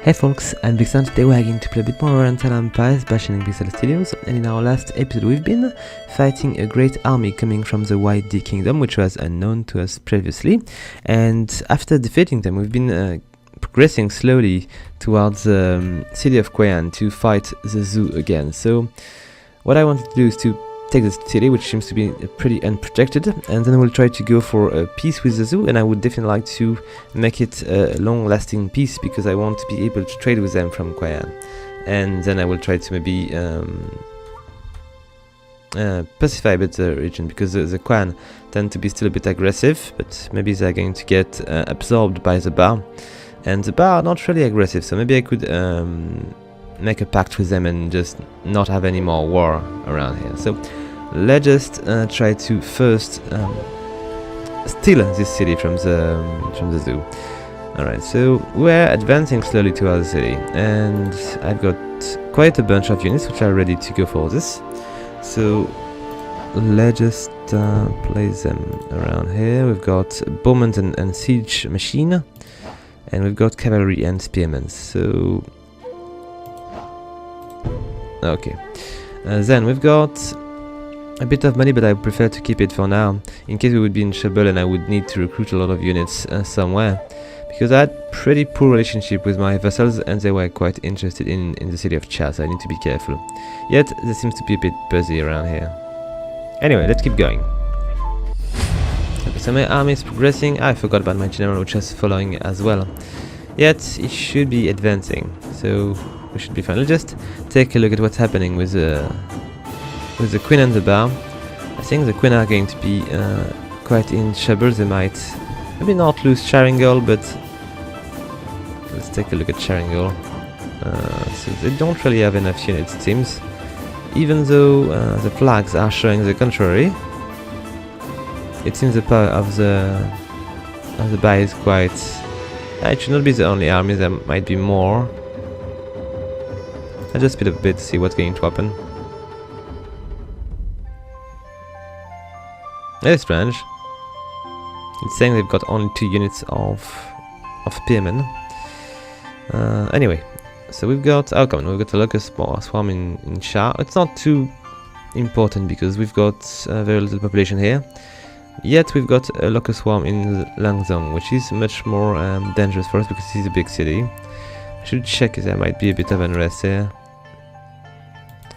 Hey folks, I'm Vixen. Today we're going to play a bit more Oriental Empires by Shining Pixel Studios, and in our last episode we've been fighting a great army coming from the White D Kingdom, which was unknown to us previously, and after defeating them we've been progressing slowly towards the city of Qian to fight the zoo again. So what I wanted to do is to take this city, which seems to be pretty unprotected, and then we'll try to go for a peace with the zoo, and I would definitely like to make it a long-lasting peace because I want to be able to trade with them from Qian, and then I will try to maybe pacify a bit the region, because the Qian tend to be still a bit aggressive, but maybe they're going to get absorbed by the Ba, and the Ba are not really aggressive, so maybe I could make a pact with them and just not have any more war around here. So let's just try to first steal this city from the zoo. Alright, so we're advancing slowly towards the city, and I've got quite a bunch of units which are ready to go for this. So let's just place them around here. We've got bowmen and siege machine, and we've got cavalry and spearmen. So okay, then we've got a bit of money, but I prefer to keep it for now, in case we would be in trouble and I would need to recruit a lot of units somewhere, because I had pretty poor relationship with my vassals and they were quite interested in the city of Qian, so I need to be careful. Yet there seems to be a bit busy around here. Anyway, let's keep going. Okay, so my army is progressing. I forgot about my general, which is following as well. Yet it should be advancing, so we should be fine. Let's just take a look at what's happening with the Queen and the Ba. I think the Queen are going to be quite in trouble. They might maybe not lose Sharingal, but let's take a look at Sharingal. So they don't really have enough units, it seems, even though the flags are showing the contrary. It seems the power of the Ba is quite... it should not be the only army, there might be more. I'll just speed up a bit to see what's going to happen. That's strange. It's saying they've got only 2 units of spearmen. Anyway, so we've got... oh, come on, we've got a locust swarm in Sha. It's not too important because we've got very little population here. Yet we've got a locust swarm in Langzong, which is much more dangerous for us because it's a big city. I should check if there might be a bit of unrest here.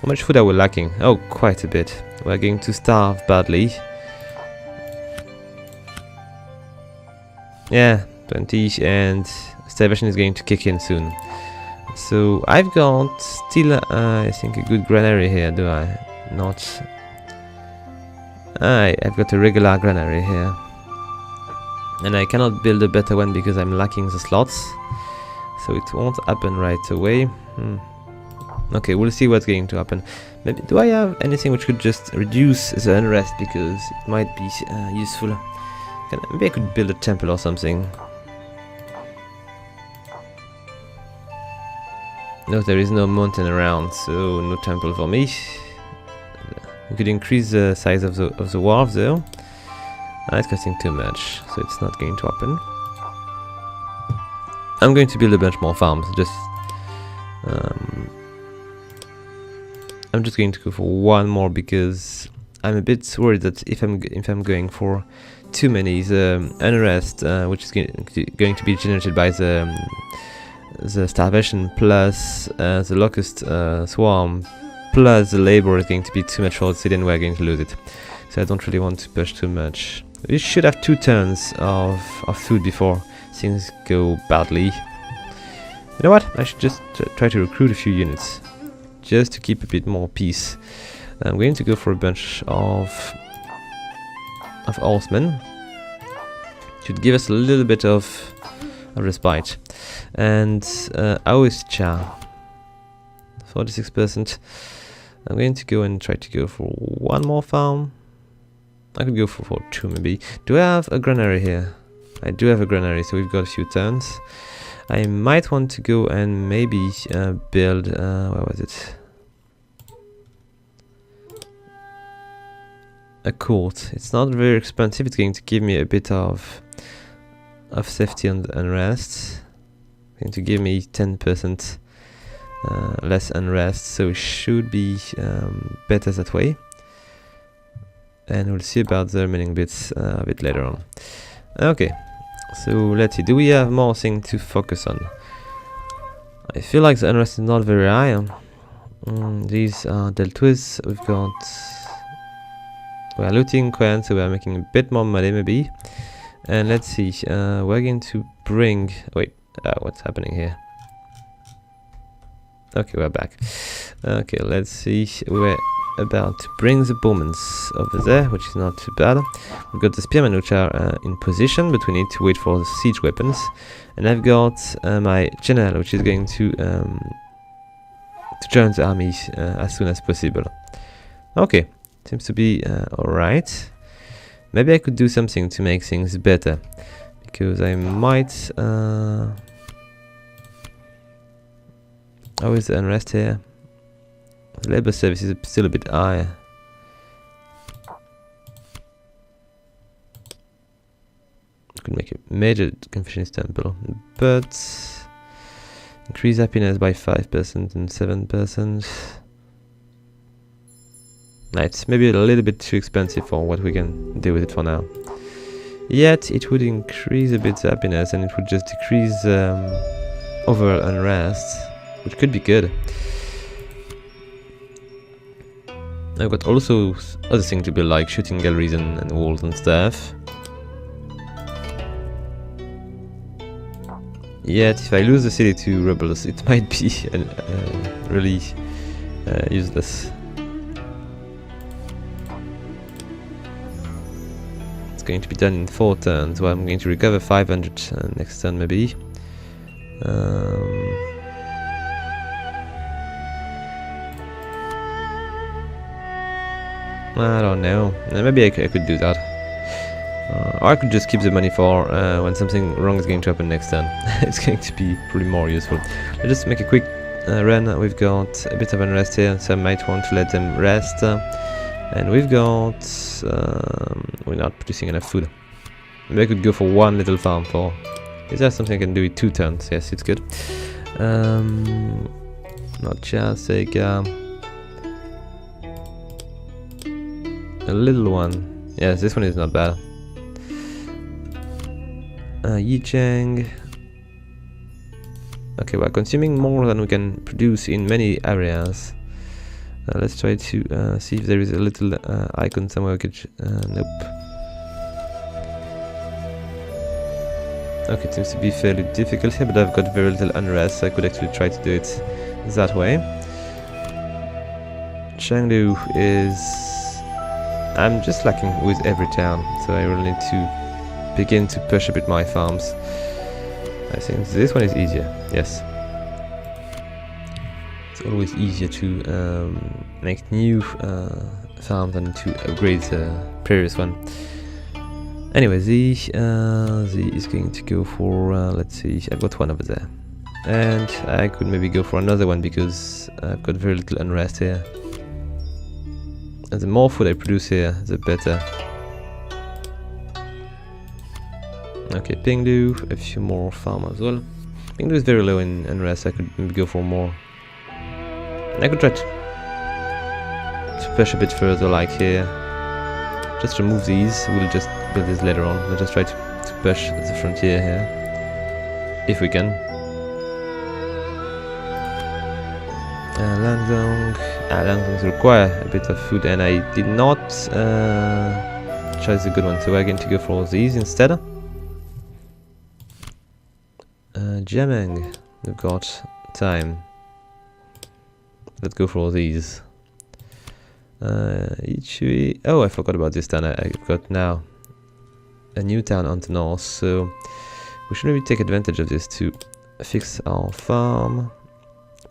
How much food are we lacking? Oh, quite a bit. We're going to starve badly. Yeah, 20, and starvation is going to kick in soon. So I've got still, I think, a good granary here, do I? Not. I've got a regular granary here. And I cannot build a better one because I'm lacking the slots. So it won't happen right away. Okay, we'll see what's going to happen. Maybe, do I have anything which could just reduce the unrest, because it might be useful. Maybe I could build a temple or something. No, there is no mountain around, so no temple for me. We could increase the size of the wharf though. It's costing too much, so it's not going to happen. I'm going to build a bunch more farms. I'm just going to go for one more because I'm a bit worried that if I'm going for too many, the unrest, which is going to be generated by the starvation plus the locust swarm plus the labor, is going to be too much for the city, and we're going to lose it. So I don't really want to push too much. We should have 2 turns of food before things go badly. You know what? I should just try to recruit a few units, just to keep a bit more peace. I'm going to go for a bunch of horsemen. Should give us a little bit of respite. And how is Cha? 46%. I'm going to go and try to go for one more farm. I could go for 2 maybe. Do I have a granary here? I do have a granary, so we've got a few turns. I might want to go and maybe build... where was it? A court. It's not very expensive. It's going to give me a bit of safety and rest. going to give me 10% less unrest, so it should be better that way. And we'll see about the remaining bits a bit later on. Okay, so let's see, do we have more things to focus on? I feel like the unrest is not very high. These are dealt with. We've got... we are looting Qian, so we are making a bit more money maybe. And let's see, we're going to bring... wait, what's happening here? Okay, we're back. Okay, let's see, we're about to bring the bowmans over there, which is not too bad. We've got the spearmen, which are in position, but we need to wait for the siege weapons. And I've got my general, which is going to join the army as soon as possible. Okay, seems to be alright. Maybe I could do something to make things better, because I might... how is the unrest here? The labor service is still a bit high. Could make a major Confucianist temple, but increase happiness by 5% and 7%. It's maybe a little bit too expensive for what we can do with it for now. Yet it would increase a bit the happiness, and it would just decrease overall unrest, which could be good. I've got also other things to build, like shooting galleries and walls and stuff. Yet if I lose the city to rebels, it might be really useless. It's going to be done in 4 turns, so I'm going to recover 500 next turn maybe. I don't know. Maybe I could do that. Or I could just keep the money for when something wrong is going to happen next turn. It's going to be probably more useful. Let's just make a quick run. We've got a bit of unrest here, so I might want to let them rest. And we've got... we're not producing enough food. Maybe I could go for one little farm for... is there something I can do in 2 turns? Yes, it's good. Not just take... a little one. Yes, this one is not bad. Yicheng. Okay, we're consuming more than we can produce in many areas. Let's try to see if there is a little icon somewhere we could... nope. Okay, it seems to be fairly difficult here, but I've got very little unrest, so I could actually try to do it that way. Chengdu is... I'm just lacking with every town, so I really need to begin to push a bit my farms. I think this one is easier, yes. It's always easier to make new farms than to upgrade the previous one. Anyway, the is going to go for, let's see, I've got one over there. And I could maybe go for another one because I've got very little unrest here. And the more food I produce here, the better. Okay, Pingdu, a few more farm as well. Pingdu is very low in unrest, I could maybe go for more. I could try to push a bit further, like here. Just remove these, we'll just build this later on. We'll just try to push the frontier here, if we can. Langdong. Langdongs require a bit of food, and I did not choose a good one, so we're going to go for these instead. Jiameng, we've got time. Let's go for these. Ichui. Oh, I forgot about this town. I've got now a new town on the north, so we should maybe take advantage of this to fix our farm.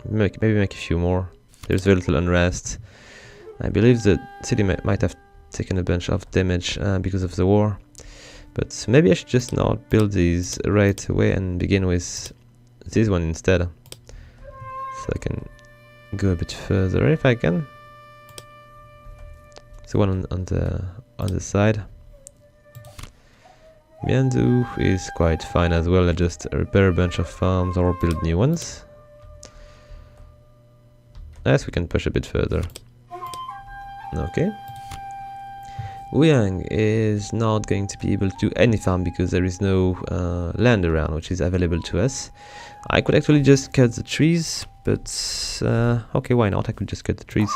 Maybe make a few more. There's very little unrest. I believe the city might have taken a bunch of damage because of the war. But maybe I should just not build these right away and begin with this one instead. So I can go a bit further if I can. The one on the side. Mianzhu is quite fine as well. I just repair a bunch of farms or build new ones. Yes, we can push a bit further. Okay. Wuyang is not going to be able to do any farm because there is no land around which is available to us. I could actually just cut the trees, but okay, why not? I could just cut the trees.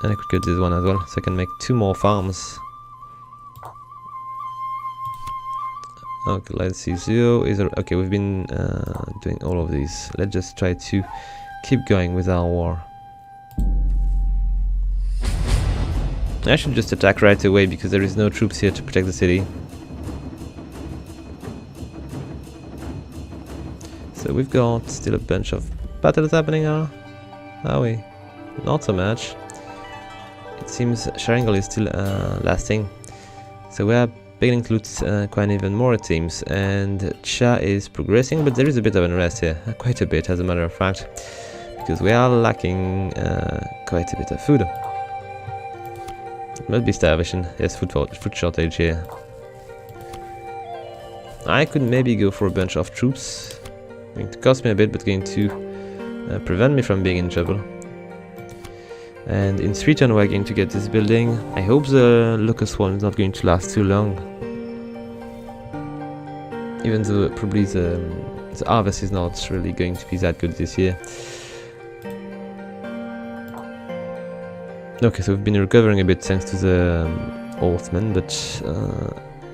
And I could cut this one as well, so I can make 2 more farms. Okay, let's see. Zero is okay. We've been doing all of these. Let's just try to keep going with our war. I should just attack right away because there is no troops here to protect the city. So we've got still a bunch of battles happening, are we? Not so much. It seems Sharingal is still lasting. So we are beginning to loot quite even more teams, and Cha is progressing, but there is a bit of unrest here, quite a bit as a matter of fact, because we are lacking quite a bit of food. It must be starvation. Yes, food shortage here. I could maybe go for a bunch of troops. Going to cost me a bit, but going to prevent me from being in trouble. And in 3 turns we're going to get this building. I hope the locust swarm is not going to last too long. Even though probably the harvest is not really going to be that good this year. Okay, so we've been recovering a bit thanks to the Horsemen, but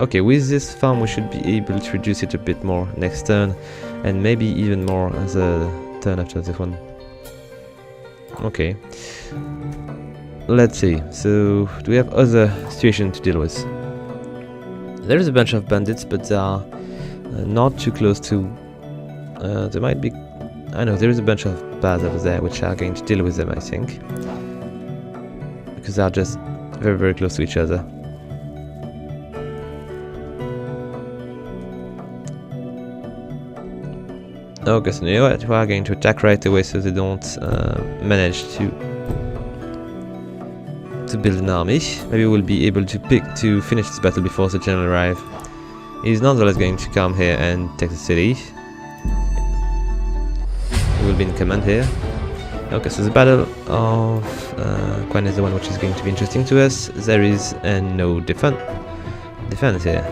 okay, with this farm we should be able to reduce it a bit more next turn, and maybe even more as a turn after this one. Okay, let's see. So, do we have other situations to deal with? There is a bunch of bandits, but they are not too close to... there might be... I know, there is a bunch of bars over there which are going to deal with them, I think. Because they are just very, very close to each other. Okay, so you know what? We are going to attack right away so they don't manage to build an army. Maybe we'll be able to finish this battle before the general arrive. He's nonetheless going to come here and take the city. He will be in command here. Okay, so the battle of Qian is the one which is going to be interesting to us. There is no defense here.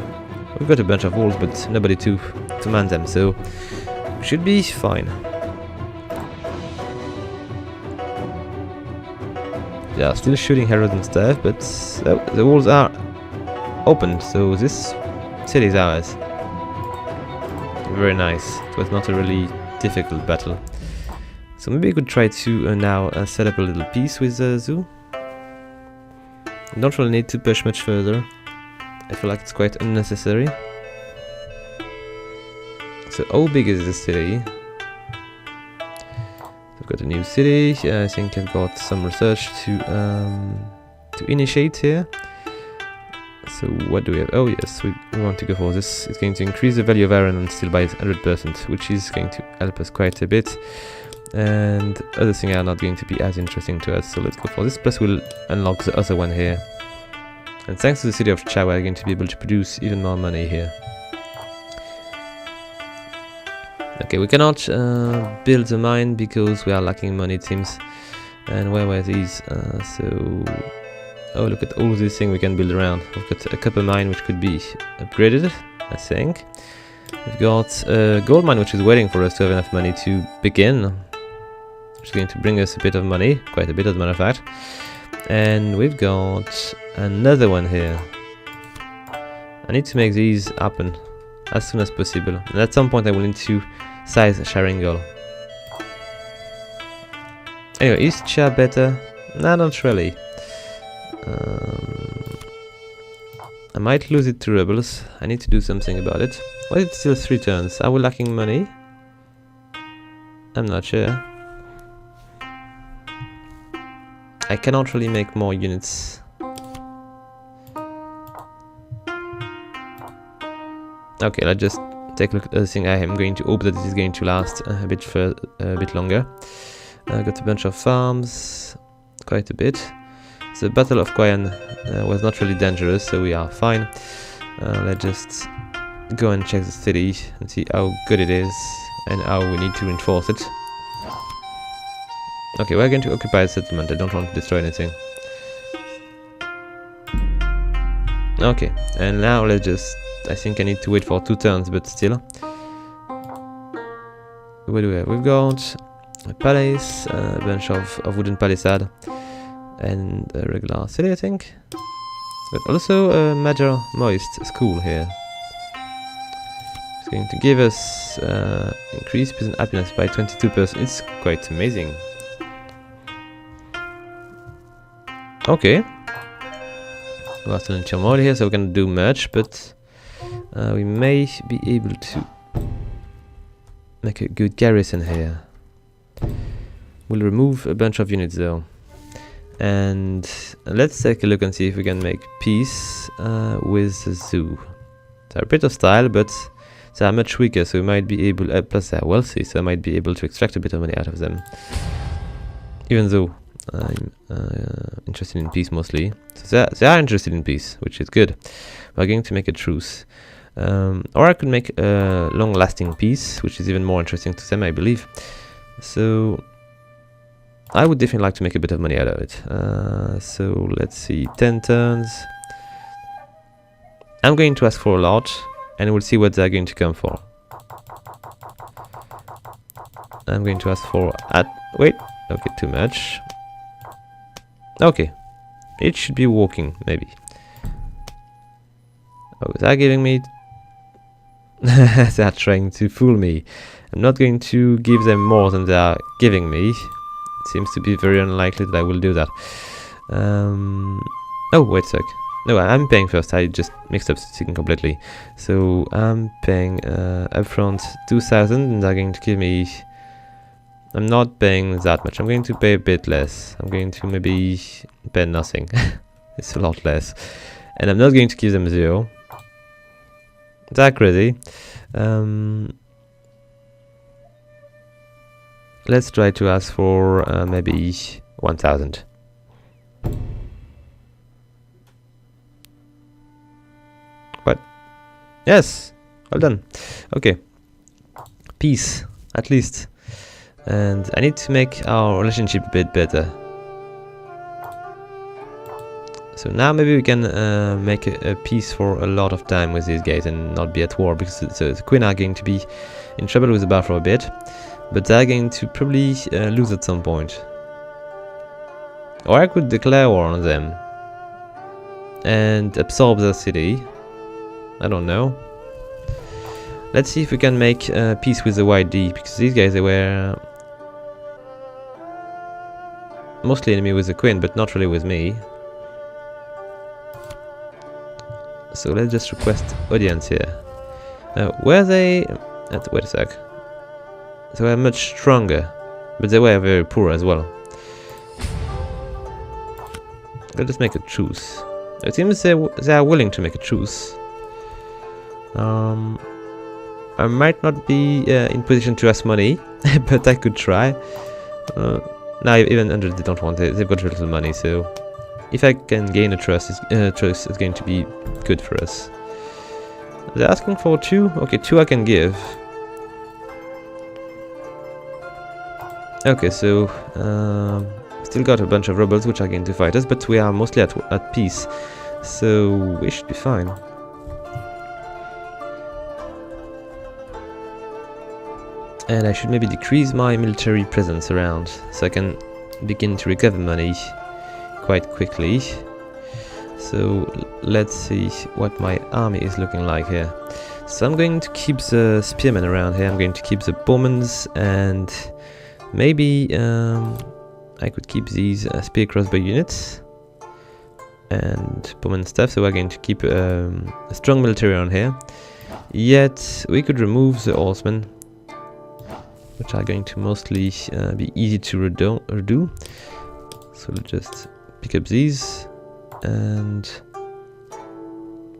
We've got a bunch of walls, but nobody to man them, so should be fine. They are still shooting arrows and stuff, but the walls are open, so this city is ours. Very nice. It was not a really difficult battle. So maybe we could try to now set up a little peace with Zhu. Don't really need to push much further. I feel like it's quite unnecessary. So how big is this city? I've got a new city. I think I've got some research to initiate here. So what do we have? Oh yes, we want to go for this. It's going to increase the value of iron and steel by 100%, which is going to help us quite a bit. And other things are not going to be as interesting to us, so let's go for this. Plus we'll unlock the other one here. And thanks to the city of Cha, we're going to be able to produce even more money here. Okay, we cannot build a mine because we are lacking money, it seems. And where were these? Oh, look at all these things we can build around. We've got a copper mine which could be upgraded, I think. We've got a gold mine which is waiting for us to have enough money to begin. Which is going to bring us a bit of money, quite a bit as a matter of fact. And we've got another one here. I need to make these happen as soon as possible. And at some point I will need to size Sharingal. Anyway, is Cha better? Nah, not really. I might lose it to rebels. I need to do something about it. Why is it still 3 turns? Are we lacking money? I'm not sure. I cannot really make more units. Okay, let's just take a look at the thing. I am going to hope that this is going to last a bit longer. I got a bunch of farms, quite a bit. The Battle of Qian was not really dangerous, so we are fine. Let's just go and check the city and see how good it is and how we need to reinforce it. Okay, we're going to occupy the settlement. I don't want to destroy anything. Okay, and now let's just... I think I need to wait for 2 turns, but still. What do we have? We've got a palace, a bunch of wooden palisade, and a regular city, I think. But also a major moist school here. It's going to give us increased peasant happiness by 22%. It's quite amazing. Okay. We're still in turmoil here, so we can't do much, but we may be able to make a good garrison here. We'll remove a bunch of units though. And let's take a look and see if we can make peace with the zoo. They're a bit hostile, but they are much weaker, so we might be able... plus they're wealthy, so I might be able to extract a bit of money out of them. Even though I'm interested in peace mostly. So they are interested in peace, which is good. We're going to make a truce. Or I could make a long-lasting peace, which is even more interesting to them, I believe. So I would definitely like to make a bit of money out of it. So let's see, 10 turns. I'm going to ask for a lot, and we'll see what they're going to come for. I'm going to ask for... wait, okay, too much. Okay, it should be walking, maybe. Oh, they're giving me... they're trying to fool me. I'm not going to give them more than they are giving me. It seems to be very unlikely that I will do that. Oh, wait a sec. No, I'm paying first. I just mixed up the thing completely. So I'm paying upfront 2,000, and they're going to give me... I'm not paying that much. I'm going to pay a bit less. I'm going to maybe pay nothing. It's a lot less. And I'm not going to give them 0. They're crazy. Let's try to ask for maybe 1,000. What? Yes! Well done. Okay. Peace, at least. And I need to make our relationship a bit better. So now maybe we can make a peace for a lot of time with these guys and not be at war, because the Queen are going to be in trouble with the bar for a bit, but they're going to probably lose at some point. Or I could declare war on them and absorb their city. I don't know. Let's see if we can make peace with the YD, because these guys, they were mostly enemy with the Queen, but not really with me. So let's just request audience here. Were they... wait a sec. They were much stronger, but they were very poor as well. Let us make a truce. It seems they are willing to make a truce. I might not be in position to ask money, but I could try. Now even 100 they don't want it. They've got very little money, so if I can gain a trust, it's going to be good for us. They're asking for 2. Okay, 2 I can give. Okay, so still got a bunch of rebels which are going to fight us, but we are mostly at peace, so we should be fine. And I should maybe decrease my military presence around, so I can begin to recover money quite quickly. So let's see what my army is looking like here. So I'm going to keep the spearmen around here, I'm going to keep the bowmans, and maybe I could keep these spear crossbow units and bowman stuff, so we're going to keep a strong military around here. Yet we could remove the horsemen, which are going to mostly be easy to redo. So let's just pick up these, and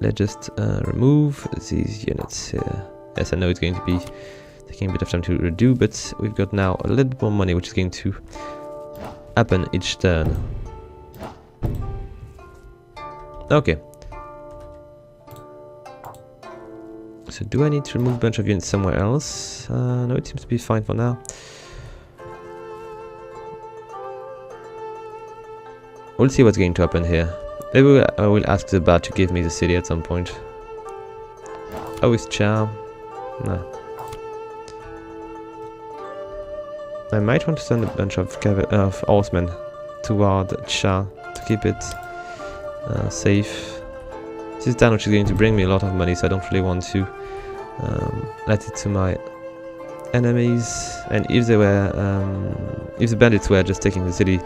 let's just remove these units here. Yes, I know it's going to be taking a bit of time to redo, but we've got now a little bit more money, which is going to happen each turn. Okay. So do I need to remove a bunch of units somewhere else? No, it seems to be fine for now. We'll see what's going to happen here. Maybe I will ask the bard to give me the city at some point. Oh, it's Chow. No. I might want to send a bunch of horsemen toward Cha to keep it safe. This is town which is going to bring me a lot of money, so I don't really want to let it to my enemies. And if they were, if the bandits were just taking the city,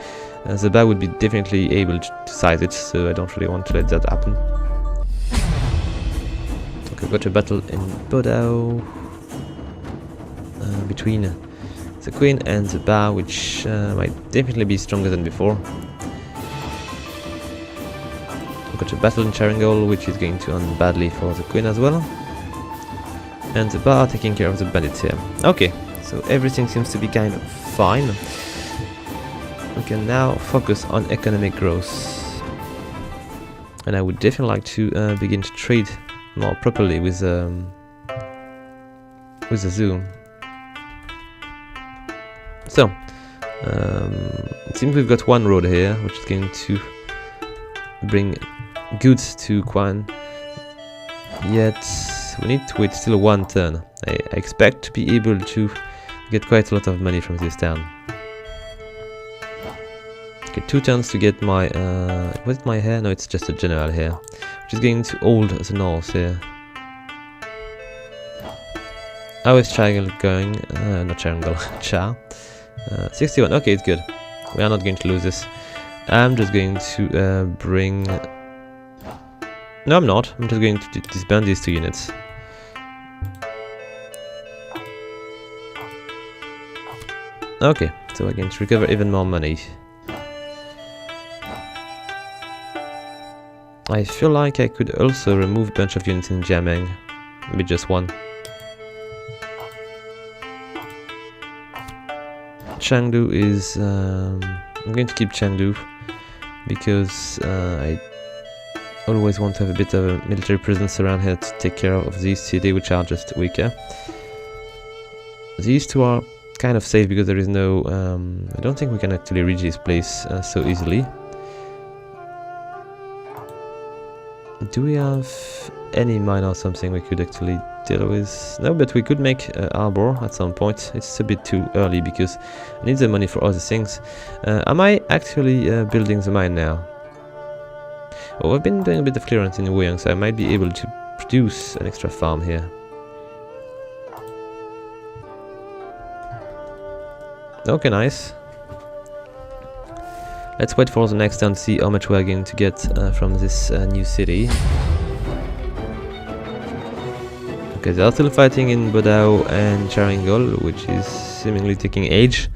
the Ba would be definitely able to seize it, so I don't really want to let that happen. Okay, got a battle in Bodao between the Queen and the Ba, which might definitely be stronger than before. We've got a battle in Charingol, which is going to end badly for the Queen as well. And the Ba are taking care of the bandits here. Okay, so everything seems to be kind of fine. We can now focus on economic growth. And I would definitely like to begin to trade more properly with the zoo. So, it seems we've got one road here, which is going to bring goods to Qian. Yet, we need to wait still one turn. I expect to be able to get quite a lot of money from this town. Okay, 2 turns to get my, was it my hair? No, it's just a general here, which is going to hold the north here. How is Charingal going? Not Charingal, Cha. 61, okay, it's good. We are not going to lose this. I'm just going to bring... No, I'm not. I'm just going to disband these 2 units. Okay, so we're going to recover even more money. I feel like I could also remove a bunch of units in Jiameng. Maybe just one. Chengdu is... I'm going to keep Chengdu because I always want to have a bit of a military presence around here to take care of these cities, which are just weaker. These 2 are kind of safe because there is no... I don't think we can actually reach this place so easily. Do we have any mine or something we could actually deal with? No, but we could make arbor at some point. It's a bit too early because I need the money for other things. Am I actually building the mine now? Oh, I've been doing a bit of clearance in Wuyang, so I might be able to produce an extra farm here. Okay, nice. Let's wait for the next turn to see how much we're going to get from this new city. Okay, they are still fighting in Bodao and Charingol, which is seemingly taking age.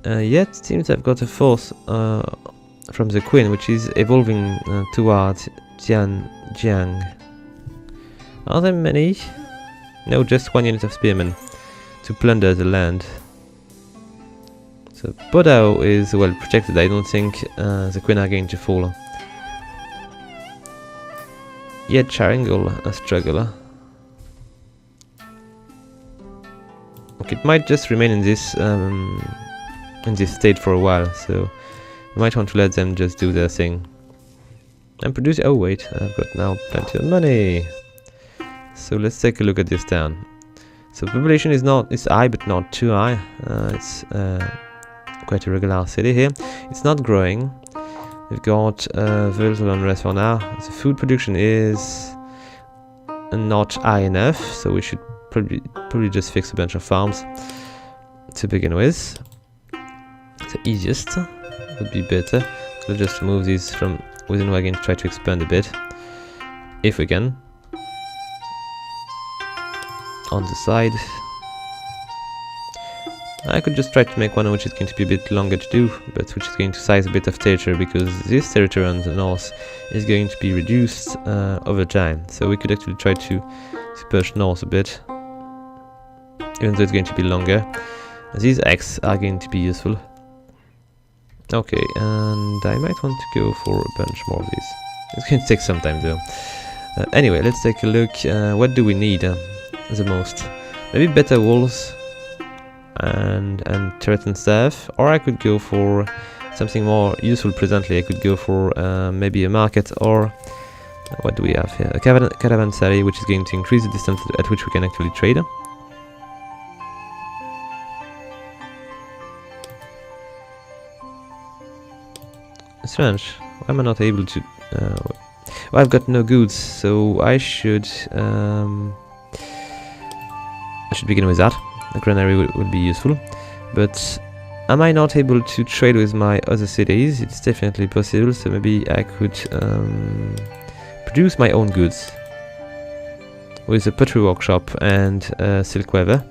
Yet, it seems I've got a force from the Queen, which is evolving towards Jiang. Are there many? No, just 1 unit of spearmen to plunder the land. So Bodao is well protected. I don't think the Queen are going to fall. Yet Charingol a struggle. Okay, it might just remain in this state for a while, so you might want to let them just do their thing. And produce... oh wait, I've got now plenty of money. So let's take a look at this town. So population is high, but not too high. It's quite a regular city here. It's not growing. We've got very little unrest for now. The food production is not high enough, so we should probably just fix a bunch of farms to begin with. The easiest would be better. We'll just move these from within wagon to try to expand a bit, if we can. On the side, I could just try to make one which is going to be a bit longer to do, but which is going to size a bit of territory, because this territory on the north is going to be reduced over time. So we could actually try to push north a bit, even though it's going to be longer. These X are going to be useful. Okay, and I might want to go for a bunch more of these. It's going to take some time though. Anyway, let's take a look. What do we need? the most. Maybe better walls and turret and staff, or I could go for something more useful presently. I could go for maybe a market, or what do we have here? A caravanserai, which is going to increase the distance at which we can actually trade. Strange. Why am I not able to... well, I've got no goods, so I should begin with that. A granary would be useful. But am I not able to trade with my other cities? It's definitely possible, so maybe I could produce my own goods with a pottery workshop and silk weather.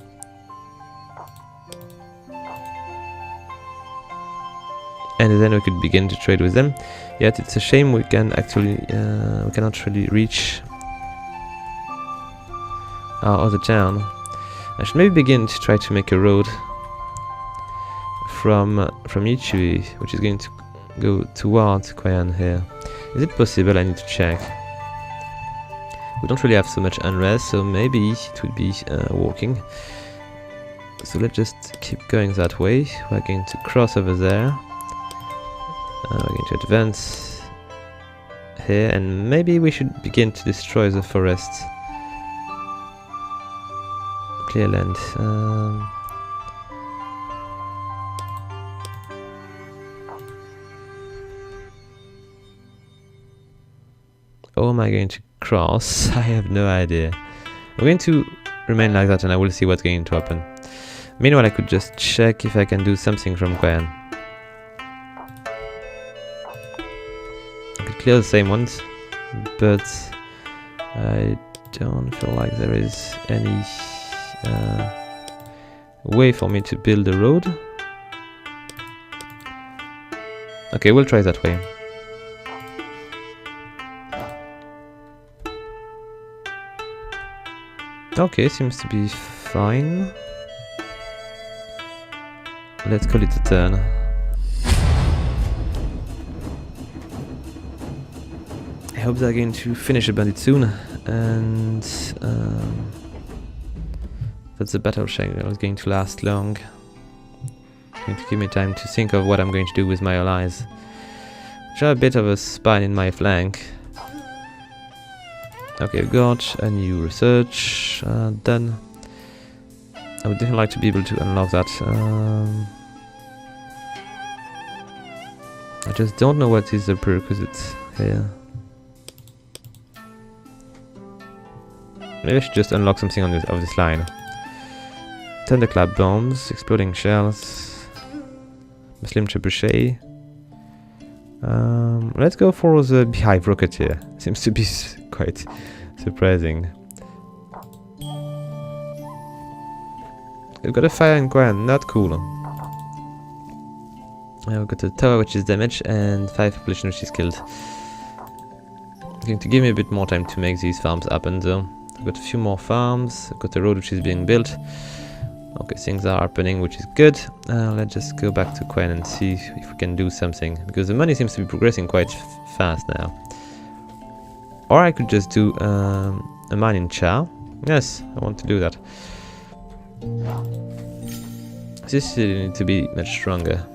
And then we could begin to trade with them. Yet it's a shame we can actually we cannot really reach our other town. I should maybe begin to try to make a road from Yichui, which is going to go towards Qian here. Is it possible? I need to check. We don't really have so much unrest, so maybe it would be working. So let's just keep going that way. We're going to cross over there. We're going to advance here, and maybe we should begin to destroy the forests. Clear land. How am I going to cross? I have no idea. I'm going to remain like that, and I will see what's going to happen. Meanwhile, I could just check if I can do something from Qian. Clear the same ones, but I don't feel like there is any way for me to build a road. Okay, we'll try that way. Okay, seems to be fine. Let's call it a turn. I hope they're going to finish the bandit soon, and that the battle schedule is going to last long. It's going to give me time to think of what I'm going to do with my allies, which are a bit of a spine in my flank. Okay, we've got a new research done. I would definitely like to be able to unlock that. I just don't know what is the prerequisite here. Maybe I should just unlock something on this line. Thunderclap bombs, exploding shells, Muslim trebuchet. Let's go for the beehive rocket here. Seems to be quite surprising. We've got a fire in Qian, not cool. We've got a tower which is damaged and 5 population which is killed. It's going to give me a bit more time to make these farms happen though. I've got a few more farms, I've got a road which is being built. Okay, things are happening, which is good. Let's just go back to Qian and see if we can do something, because the money seems to be progressing quite fast now. Or I could just do a mine in Cha. Yes, I want to do that. This needs to be much stronger.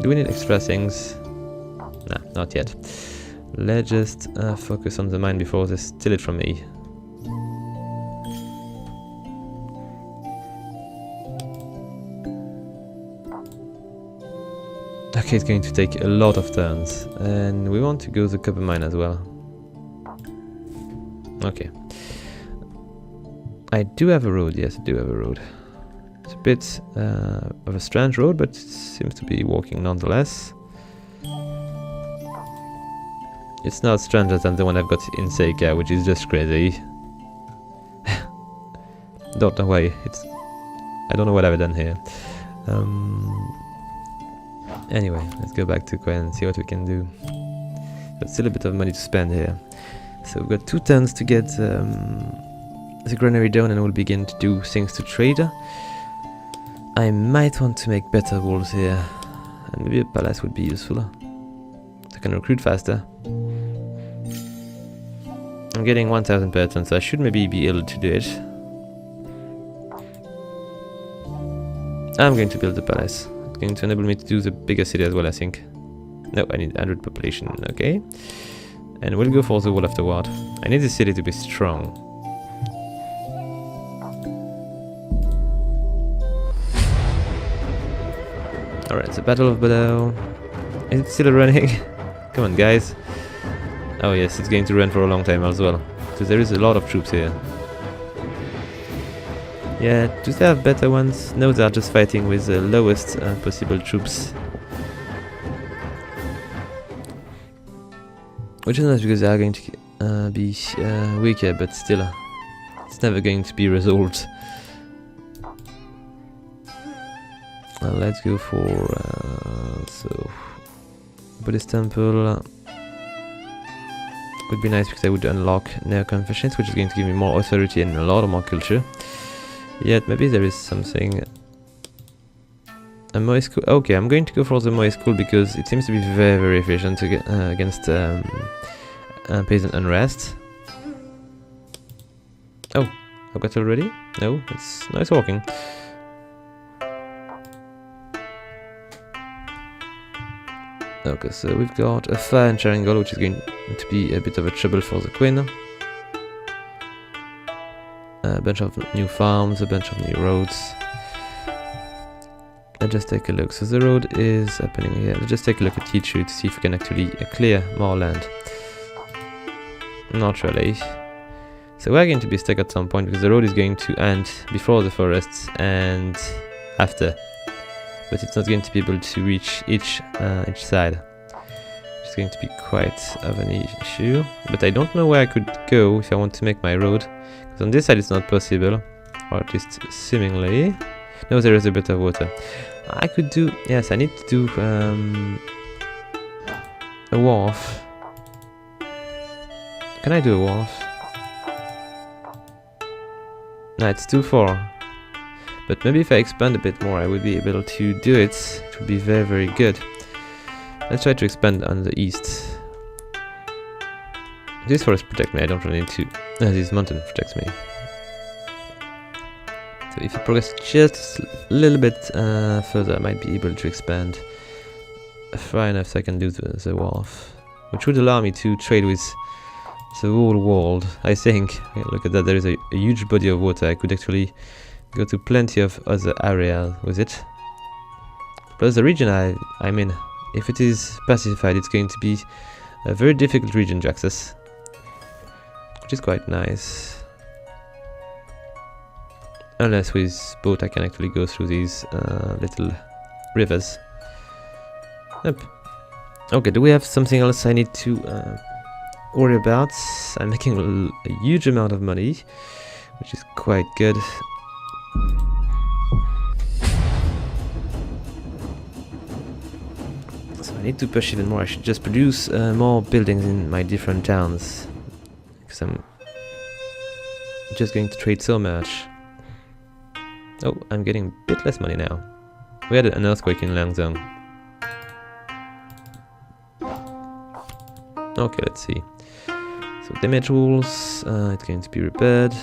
Do we need extra things? Nah, not yet. Let's just focus on the mine before they steal it from me. Okay, it's going to take a lot of turns, and we want to go the copper mine as well. Okay. I do have a road, yes, I do have a road. It's a bit of a strange road, but it seems to be working nonetheless. It's not stranger than the one I've got in Seika, which is just crazy. Don't know why. I don't know what I've done here. Anyway, let's go back to Qian and see what we can do. But still a bit of money to spend here. So we've got 2 turns to get the granary down, and we'll begin to do things to trade. I might want to make better walls here, and maybe a palace would be useful. So I can recruit faster. I'm getting 1000 per turn, so I should maybe be able to do it. I'm going to build the palace. It's going to enable me to do the bigger city as well, I think. No, I need 100 population, okay. And we'll go for the wall afterward. I need the city to be strong. Alright, the Battle of Bordeaux. Is it still running? Come on, guys. Oh yes, it's going to run for a long time as well. Because there is a lot of troops here. Yeah, do they have better ones? No, they are just fighting with the lowest possible troops. Which is nice because they are going to be weaker, but still, it's never going to be resolved. Let's go for so Buddhist temple. Would be nice because I would unlock Neo-Confucians, which is going to give me more authority and a lot more culture. Yet maybe there is something. A Moai school. Okay, I'm going to go for the Moai school because it seems to be very, very efficient against peasant unrest. Oh, I've got already? No, it's nice walking. Okay, so we've got a fire and triangle, which is going to be a bit of a trouble for the queen. A bunch of new farms, a bunch of new roads. Let's just take a look. So the road is happening here. Let's just take a look at Yichu to see if we can actually clear more land. Not really. So we're going to be stuck at some point because the road is going to end before the forests and after. But it's not going to be able to reach each side. It's going to be quite of an issue. But I don't know where I could go if I want to make my road. Because on this side it's not possible. Or at least seemingly. No, there is a bit of water. I could do... Yes, I need to do a wharf. Can I do a wharf? No, it's too far. But maybe if I expand a bit more, I would be able to do it. It would be very, very good. Let's try to expand on the east. This forest protects me, I don't really need to... this mountain protects me. So if I progress just a little bit further, I might be able to expand far enough so I can do the wharf. Which would allow me to trade with the whole world, I think. Look at that, there is a huge body of water. I could actually go to plenty of other areas with it. Plus the region I'm in, if it is pacified, it's going to be a very difficult region to access. Which is quite nice. Unless with boat I can actually go through these little rivers. Yep. Okay, do we have something else I need to worry about? I'm making a huge amount of money, which is quite good. So I need to push even more. I should just produce more buildings in my different towns. Because I'm just going to trade so much. Oh, I'm getting a bit less money now. We had an earthquake in Langzhong. Okay, let's see. So damage rules, it's going to be repaired.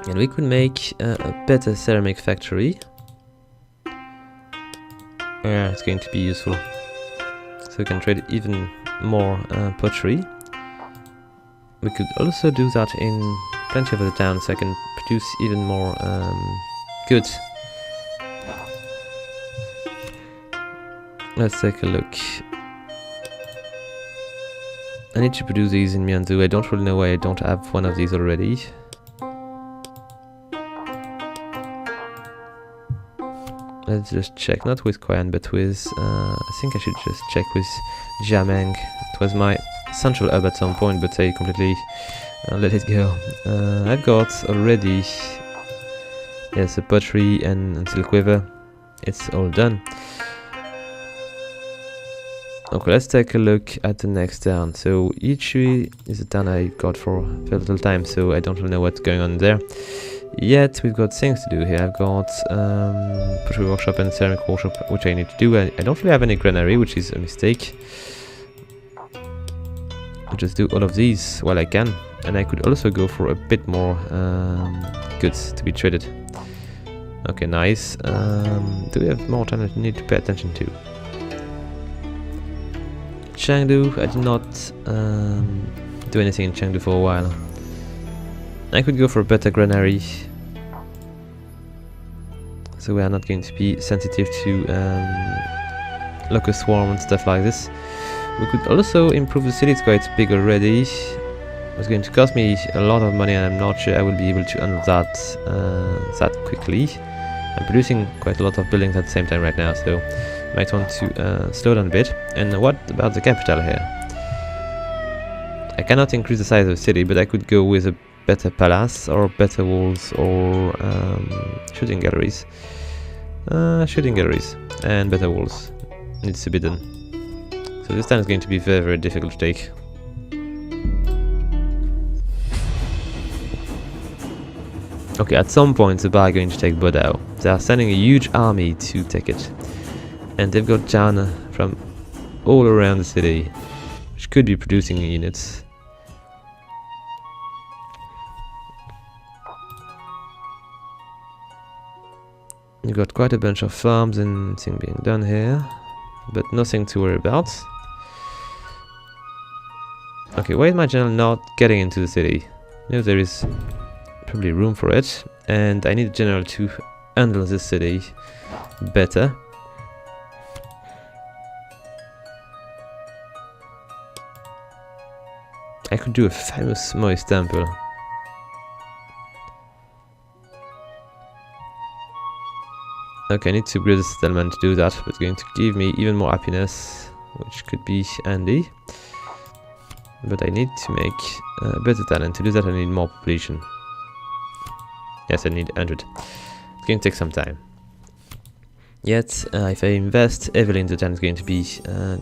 And we could make a better ceramic factory. Yeah, it's going to be useful. So we can trade even more pottery. We could also do that in plenty of other towns, so I can produce even more goods. Let's take a look. I need to produce these in Myanzu. I don't really know why I don't have one of these already. Let's just check, not with Qian, but with... I think I should just check with Jiameng. It was my central hub at some point, but I completely let it go. I've got already... Yes, a pottery and silk weaver. It's all done. Okay, let's take a look at the next town. So Yichu is a town I got for very little time, so I don't really know what's going on there. Yet we've got things to do here. I've got pottery workshop and ceramic workshop, which I need to do. I don't really have any granary, which is a mistake. could just do all of these while I can, and I could also go for a bit more goods to be traded. Okay, nice. Do we have more time that we need to pay attention to? Chengdu, I did not do anything in Chengdu for a while. I could go for a better granary, so we are not going to be sensitive to locust swarm and stuff like this. We could also improve the city, it's quite big already. It's going to cost me a lot of money, and I'm not sure I will be able to handle that that quickly. I'm producing quite a lot of buildings at the same time right now, so I might want to slow down a bit. And what about the capital here? I cannot increase the size of the city, but I could go with a better palace, or better walls, or shooting galleries. Shooting galleries and better walls needs to be done. So this time is going to be very, very difficult to take. Okay, at some point the bar are going to take Bodao. They are sending a huge army to take it. And they've got Qian from all around the city, which could be producing units. You've got quite a bunch of farms and things being done here, but nothing to worry about. Okay, why is my general not getting into the city? No, there is probably room for it, and I need a general to handle this city better. I could do a famous Moist temple. Okay, I need to upgrade the settlement to do that, but it's going to give me even more happiness, which could be handy. But I need to make a better talent. To do that I need more population. Yes, I need 100. It's going to take some time. Yet, if I invest heavily in the town, it's going to be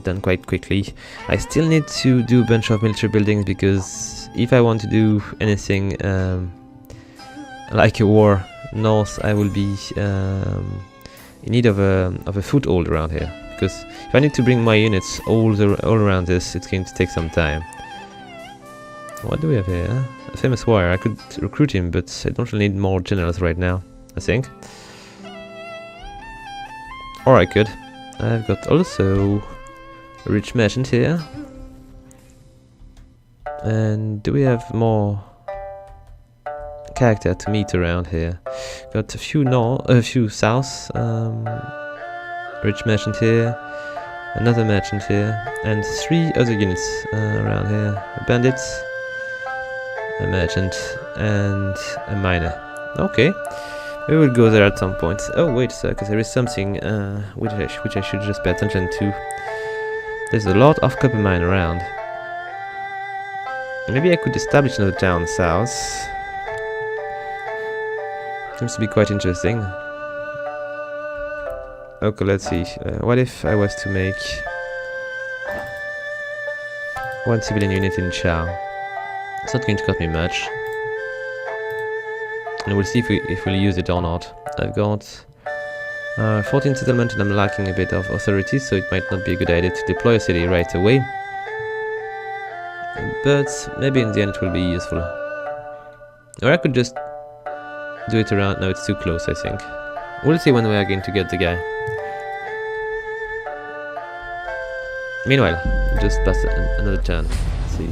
done quite quickly. I still need to do a bunch of military buildings, because if I want to do anything like a war north, I will be in need of a foothold around here. Because if I need to bring my units all around this, it's going to take some time. What do we have here? A famous warrior. I could recruit him, but I don't really need more generals right now, I think. Or I could. I've got also a rich merchant here. And do we have more character to meet around here? Got a few north, a few south. Rich merchant here. Another merchant here. And 3 other units around here. A bandit, a merchant, and a miner. Okay. We will go there at some point. Oh wait, because there is something which I should just pay attention to. There's a lot of copper mine around. Maybe I could establish another town south. Seems to be quite interesting. Okay, let's see. What if I was to make 1 civilian unit in Chao? It's not going to cost me much. And we'll see if we'll use it or not. I've got 14 settlement, and I'm lacking a bit of authority, so it might not be a good idea to deploy a city right away. But maybe in the end it will be useful. Or I could just do it around. No, it's too close, I think. We'll see when we are going to get the guy. Meanwhile, just pass another turn. Let's see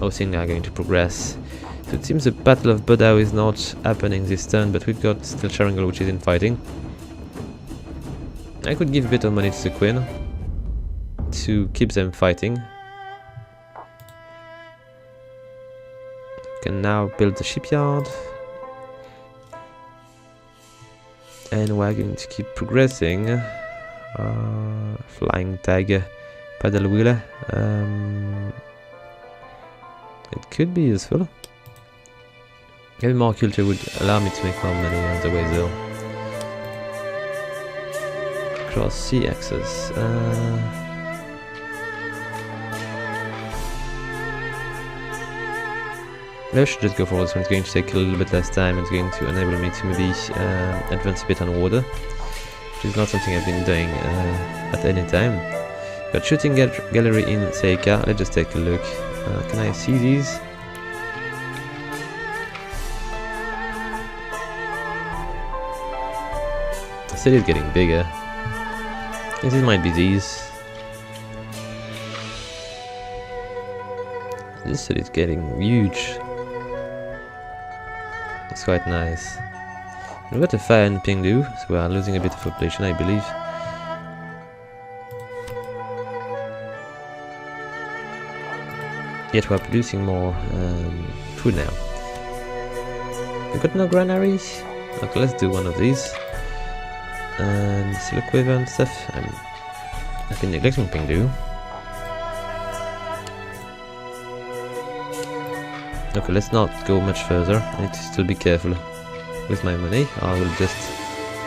how things are going to progress. So it seems the Battle of Bodao is not happening this turn, but we've got still Sharingal, which is in fighting. I could give a bit of money to the Queen to keep them fighting. Can now build the shipyard. And we're going to keep progressing. Flying Tiger, Paddle Wheeler. It could be useful. Maybe more culture would allow me to make more money on the way though. Cross sea access. Maybe I should just go for this one. It's going to take a little bit less time. It's going to enable me to maybe advance a bit on water, which is not something I've been doing at any time. Got shooting gallery in Seika. Let's just take a look. Can I see these? The city is getting bigger. I think these might be these. This city is getting huge. It's quite nice. We've got a fire in Pingdu, so we are losing a bit of population, I believe. Yet we're producing more food now. We've got no granaries. Okay, let's do one of these. And silk quiver and stuff. I've been neglecting Pingdu. Okay, let's not go much further. I need to still be careful with my money, or I will just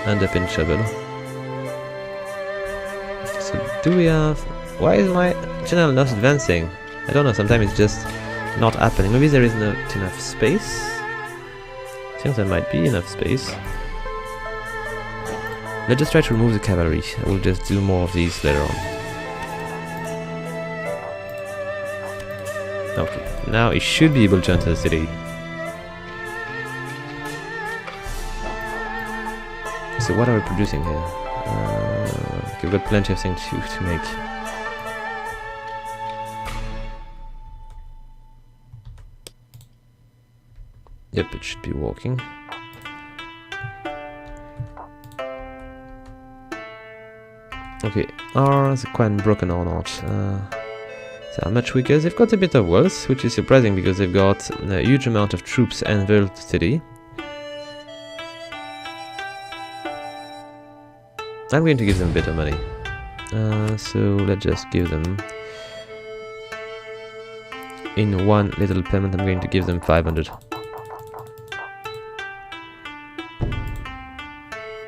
end up in trouble. So, do we have... Why is my channel not advancing? I don't know, sometimes it's just not happening. Maybe there is not enough space? I think there might be enough space. Let's just try to remove the cavalry. I will just do more of these later on. Okay, now it should be able to enter the city. So what are we producing here? Okay, we've got plenty of things to make. Yep, it should be working. Okay, are the Qian broken or not? They are much weaker. They've got a bit of wealth, which is surprising because they've got a huge amount of troops and very city. I'm going to give them a bit of money. So let's just give them... In one little payment, I'm going to give them 500.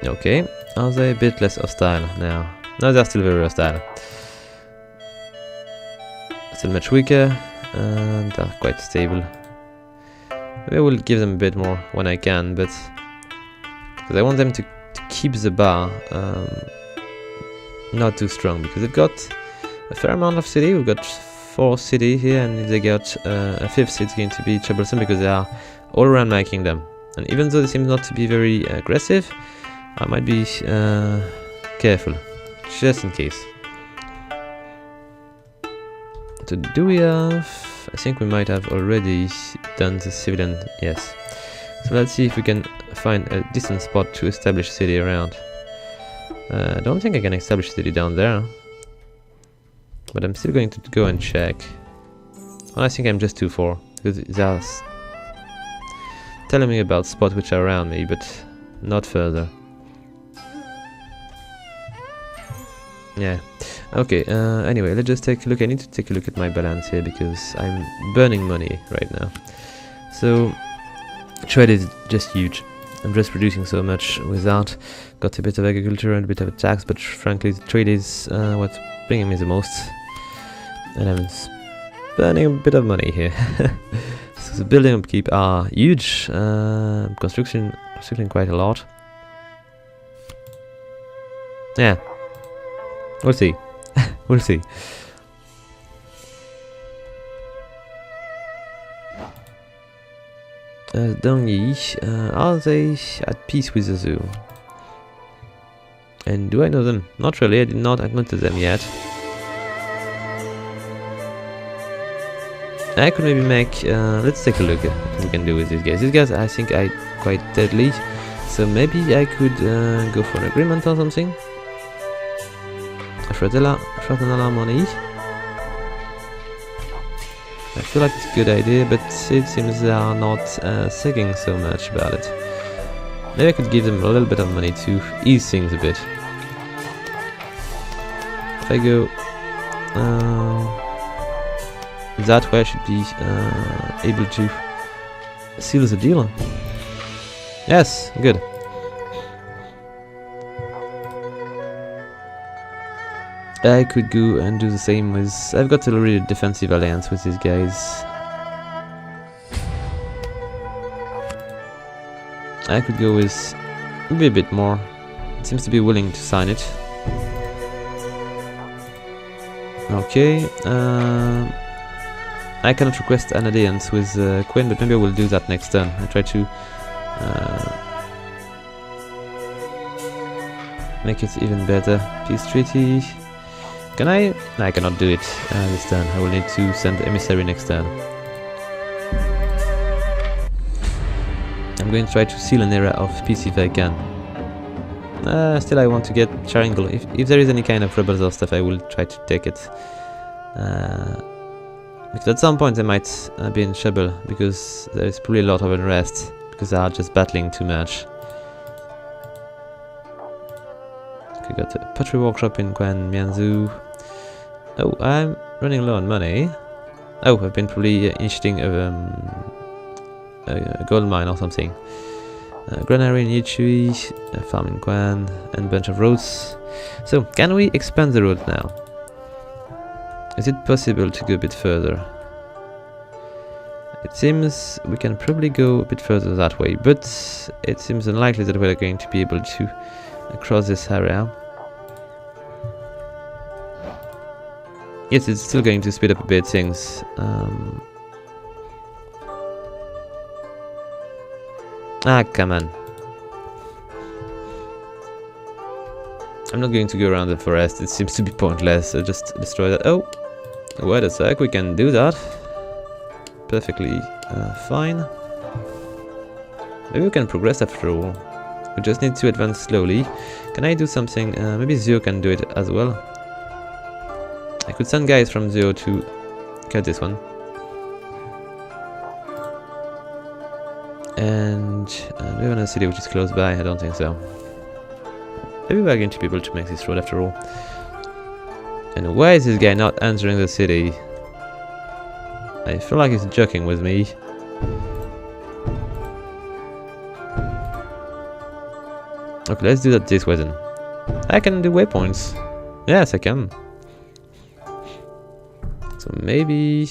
Okay, are they a bit less hostile now? No, they're still very hostile. Still much weaker, and they're quite stable. Maybe I will give them a bit more when I can, but... Because I want them to keep the bar not too strong, because they've got a fair amount of city. We've got 4 city here, and if they get a 5th, it's going to be troublesome because they are all around my kingdom. And even though they seem not to be very aggressive, I might be careful, just in case. So do we have... I think we might have already done the civilian... Yes. So let's see if we can find a decent spot to establish a city around. I don't think I can establish a city down there. But I'm still going to go and check. Well, I think I'm just too far, because they are telling me about spots which are around me, but not further. Yeah. Okay, anyway, let's just take a look. I need to take a look at my balance here, because I'm burning money right now. So, trade is just huge. I'm just producing so much without. Got a bit of agriculture and a bit of a tax, but frankly, the trade is what's bringing me the most. And I'm burning a bit of money here. So the building upkeep are huge. Construction quite a lot. Yeah. We'll see. We'll see. Dongyi, are they at peace with the zoo? And do I know them? Not really, I did not encounter them yet. I could maybe make... let's take a look at what we can do with these guys. These guys I think are quite deadly, so maybe I could go for an agreement or something. Fraternal money. I feel like it's a good idea, but it seems they are not thinking so much about it. Maybe I could give them a little bit of money to ease things a bit. If I go that way, I should be able to seal the deal. Yes, good. I could go and do the same with... I've got a really defensive alliance with these guys. I could go with maybe a bit more. It seems to be willing to sign it. Okay. I cannot request an alliance with Qian, but maybe I will do that next turn. I try to make it even better. Peace treaty. Can I? No, I cannot do it this turn. I will need to send emissary next turn. I'm going to try to seal an era of peace if I can. Still, I want to get triangle. If there is any kind of rebels or stuff, I will try to take it. Because at some point I might be in trouble, because there is probably a lot of unrest, because they are just battling too much. Okay, got a pottery workshop in Qian Mianzhu. Oh, I'm running low on money. Oh, I've been probably initiating a gold mine or something. Granary in Yichui, a farm in Qian, and a bunch of roads. So, can we expand the road now? Is it possible to go a bit further? It seems we can probably go a bit further that way, but it seems unlikely that we're going to be able to cross this area. Yes, it's still going to speed up a bit things. Come on. I'm not going to go around the forest, it seems to be pointless. I'll just destroy that. Oh! Wait a sec, we can do that. Perfectly fine. Maybe we can progress after all. We just need to advance slowly. Can I do something? Maybe Zio can do it as well. I could send guys from Zio to cut this one. And do we have a city which is close by? I don't think so. Maybe we're going to be able to make this road after all. And why is this guy not entering the city? I feel like he's joking with me. Okay, let's do that this way then. I can do waypoints. Yes, I can. So maybe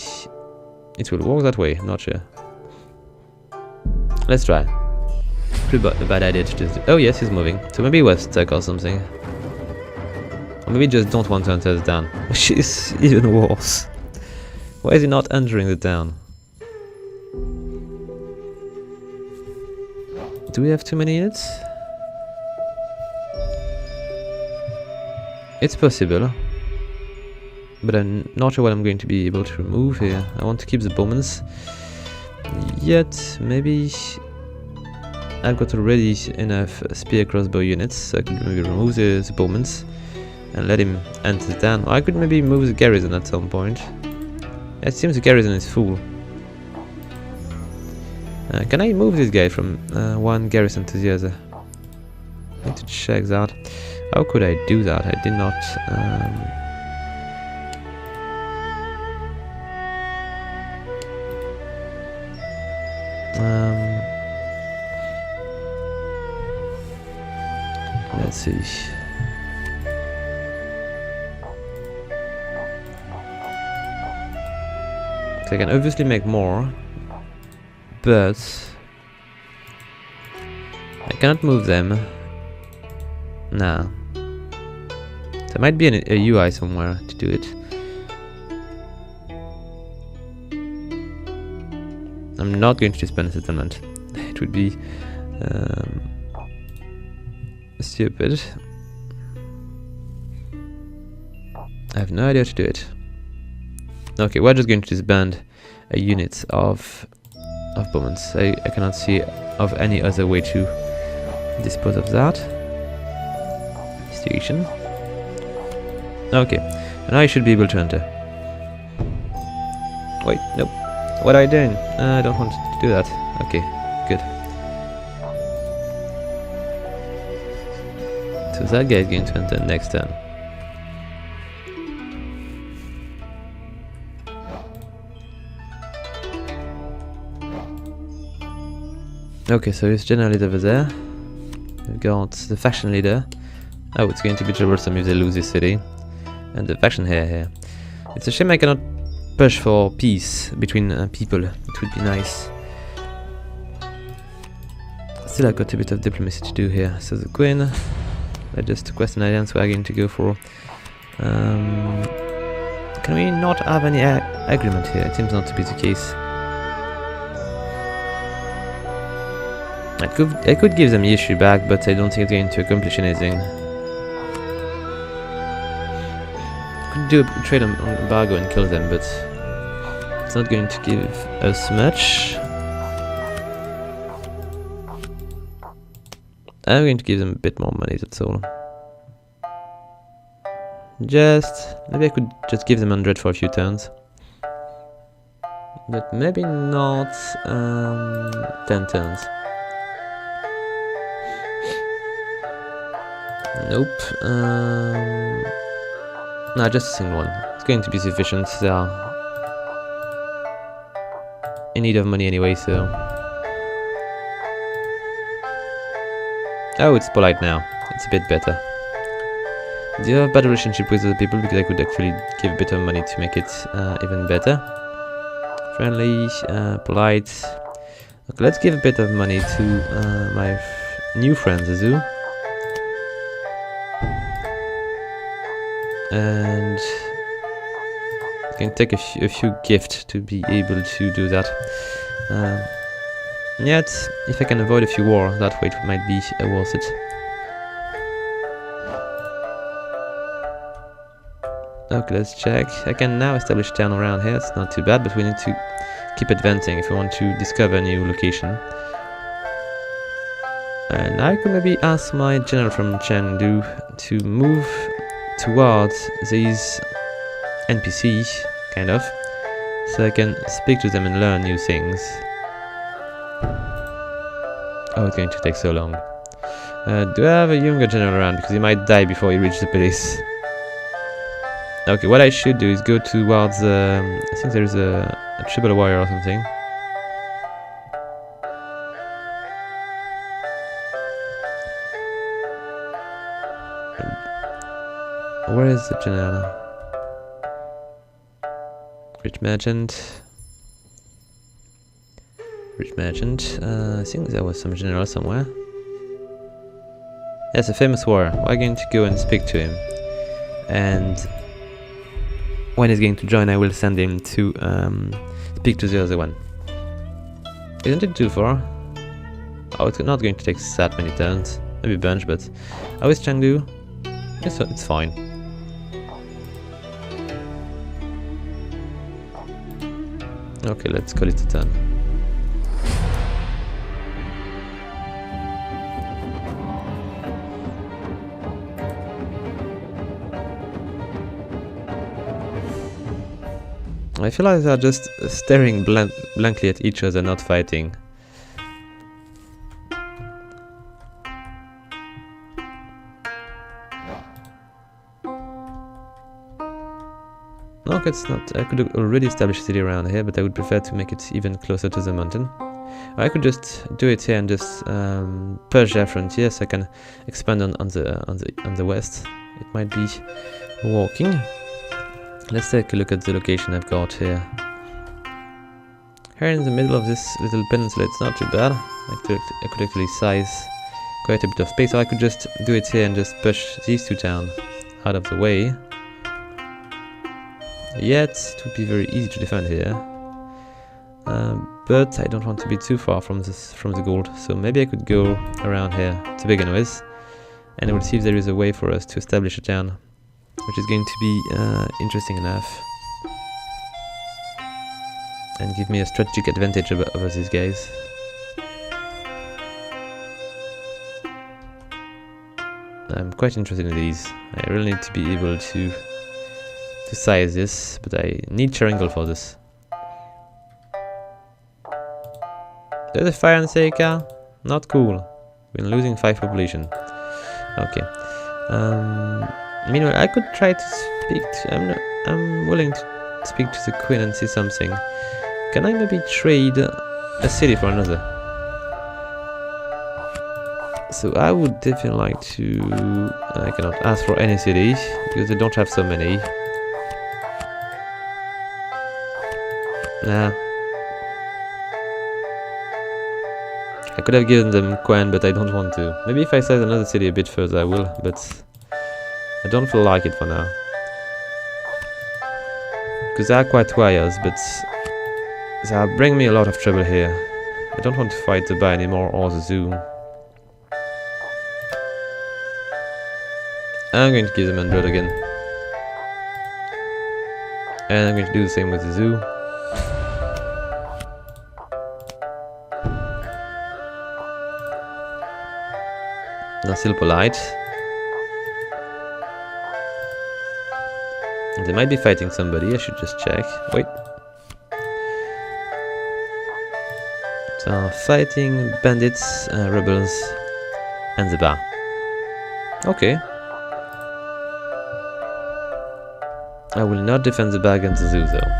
it will work that way, not sure. Let's try. Pretty bad idea to just do. Oh yes, he's moving. So maybe he was stuck or something. Or maybe just don't want to enter the town. Which is even worse. Why is he not entering the town? Do we have too many units? It's possible. But I'm not sure what I'm going to be able to remove here. I want to keep the bowmans. Yet, maybe I've got already enough spear crossbow units, so I could maybe remove the bowmans and let him enter the town. Or I could maybe move the garrison at some point. It seems the garrison is full. Can I move this guy from one garrison to the other? I need to check that. How could I do that? I did not... let's see. So I can obviously make more, but I cannot move them. Nah. There might be a UI somewhere to do it. I'm not going to disband a settlement. It would be stupid. I have no idea how to do it. Okay, we're just going to disband a unit of bowmen. I cannot see of any other way to dispose of that. Station. Okay, and I should be able to enter. Wait, nope. What are you doing? I don't want to do that. Okay, good. So that guy is going to enter next turn. Okay, so it's general leader over there. We've got the faction leader. Oh, it's going to be troublesome if they lose this city. And the faction here. It's a shame I cannot push for peace between people. It would be nice. Still, I've got a bit of diplomacy to do here. So the Queen, let's just quest an alliance we are going to go for. Can we not have any agreement here. It seems not to be the case. I could give them Yeshu back, but I don't think it's going to accomplish anything. Could do a trade on embargo and kill them, but it's not going to give us much. I'm going to give them a bit more money, that's all. Maybe I could just give them 100 for a few turns. But maybe not 10 turns. Nope. No, just a single one. It's going to be sufficient. They are in need of money anyway, so... Oh, it's polite now. It's a bit better. Do you have a bad relationship with other people? Because I could actually give a bit of money to make it even better. Friendly, polite. Okay, let's give a bit of money to my new friend, Zazu. And I can take a few gifts to be able to do that. Yet, if I can avoid a few wars, that way it might be worth it. Okay, let's check. I can now establish town around here. It's not too bad, but we need to keep advancing if we want to discover a new location. And I could maybe ask my general from Chengdu to move towards these NPCs, kind of, so I can speak to them and learn new things. Oh, it's going to take so long. Do I have a younger general around? Because he might die before he reaches the place. Okay, what I should do is go towards, I think there is a tribal warrior or something. Where is the general? Rich merchant. Rich merchant. I think there was some general somewhere. Yes, a famous warrior. We're going to go and speak to him. And when he's going to join, I will send him to speak to the other one. Isn't it too far? Oh, it's not going to take that many turns. Maybe a bunch, but... How is Chengdu? It's fine. Okay, let's call it a turn. I feel like they're just staring blankly at each other, not fighting. No, it's not. I could already establish a city around here, but I would prefer to make it even closer to the mountain. Or I could just do it here and just purge their frontier, so I can expand on the west. It might be working. Let's take a look at the location I've got here. Here in the middle of this little peninsula, it's not too bad. I could actually size quite a bit of space, or I could just do it here and just push these two towns out of the way. Yet, it would be very easy to defend here. But I don't want to be too far from the gold, so maybe I could go around here to begin with, and I will see if there is a way for us to establish a town, which is going to be interesting enough and give me a strategic advantage over these guys. I'm quite interested in these. I really need to be able to size this, but I need triangle for this. There's a fire in Seika. Not cool. We're losing 5 population. Okay. Meanwhile, I could try to speak to... I'm willing to speak to the queen and see something. Can I maybe trade a city for another? So I would definitely like to... I cannot ask for any city, because they don't have so many. Nah. I could have given them Qian, but I don't want to. Maybe if I size another city a bit further I will, but I don't feel like it for now. Because they are quite warriors, but they are bringing me a lot of trouble here. I don't want to fight the Bai anymore or the zoo. I'm going to give them 100 again. And I'm going to do the same with the zoo. They're still polite. They might be fighting somebody, I should just check. Wait. So, fighting bandits, rebels, and the bar. Okay. I will not defend the bar against the zoo, though.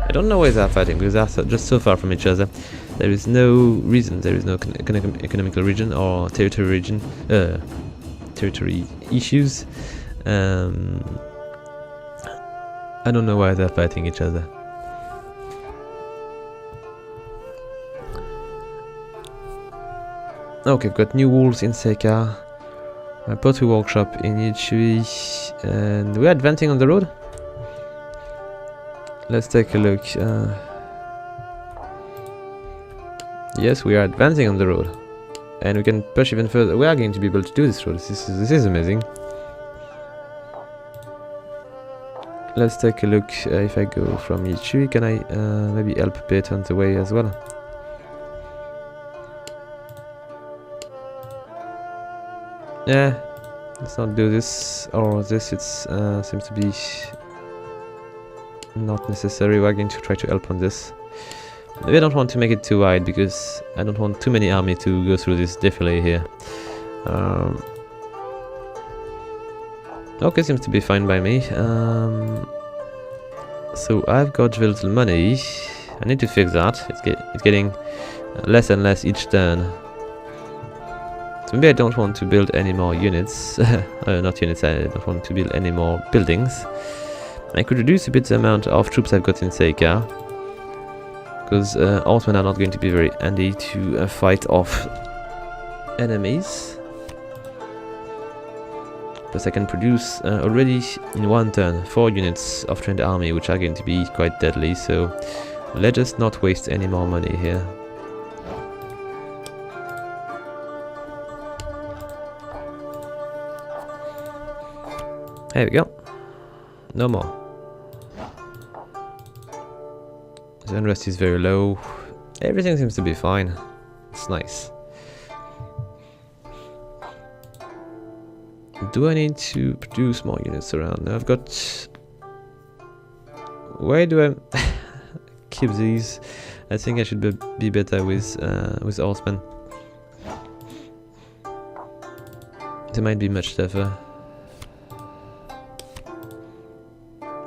I don't know why they're fighting, because they're just so far from each other. There is no reason, there is no economical region or territory issues. I don't know why they're fighting each other. Okay, we've got new walls in Seka, a pottery workshop in Yichui, and we're advancing on the road. Let's take a look. Yes, we are advancing on the road, and we can push even further. We are going to be able to do this road. This is amazing. Let's take a look. If I go from Yichui, can I maybe help a bit on the way as well? Yeah, let's not do this or this. It's seems to be not necessary. We're going to try to help on this. Maybe I don't want to make it too wide because I don't want too many army to go through this defile here. Okay, seems to be fine by me. So I've got very little money. I need to fix that. It's getting less and less each turn. So maybe I don't want to build any more units. Not units, I don't want to build any more buildings. I could reduce a bit the amount of troops I've got in Seika, because horsemen are not going to be very handy to fight off enemies. Plus I can produce already in one turn 4 units of trained army, which are going to be quite deadly, so let us not waste any more money here. There we go. No more. The unrest is very low. Everything seems to be fine. It's nice. Do I need to produce more units around? Now I've got... Why do I keep these? I think I should be better with horsemen. They might be much tougher.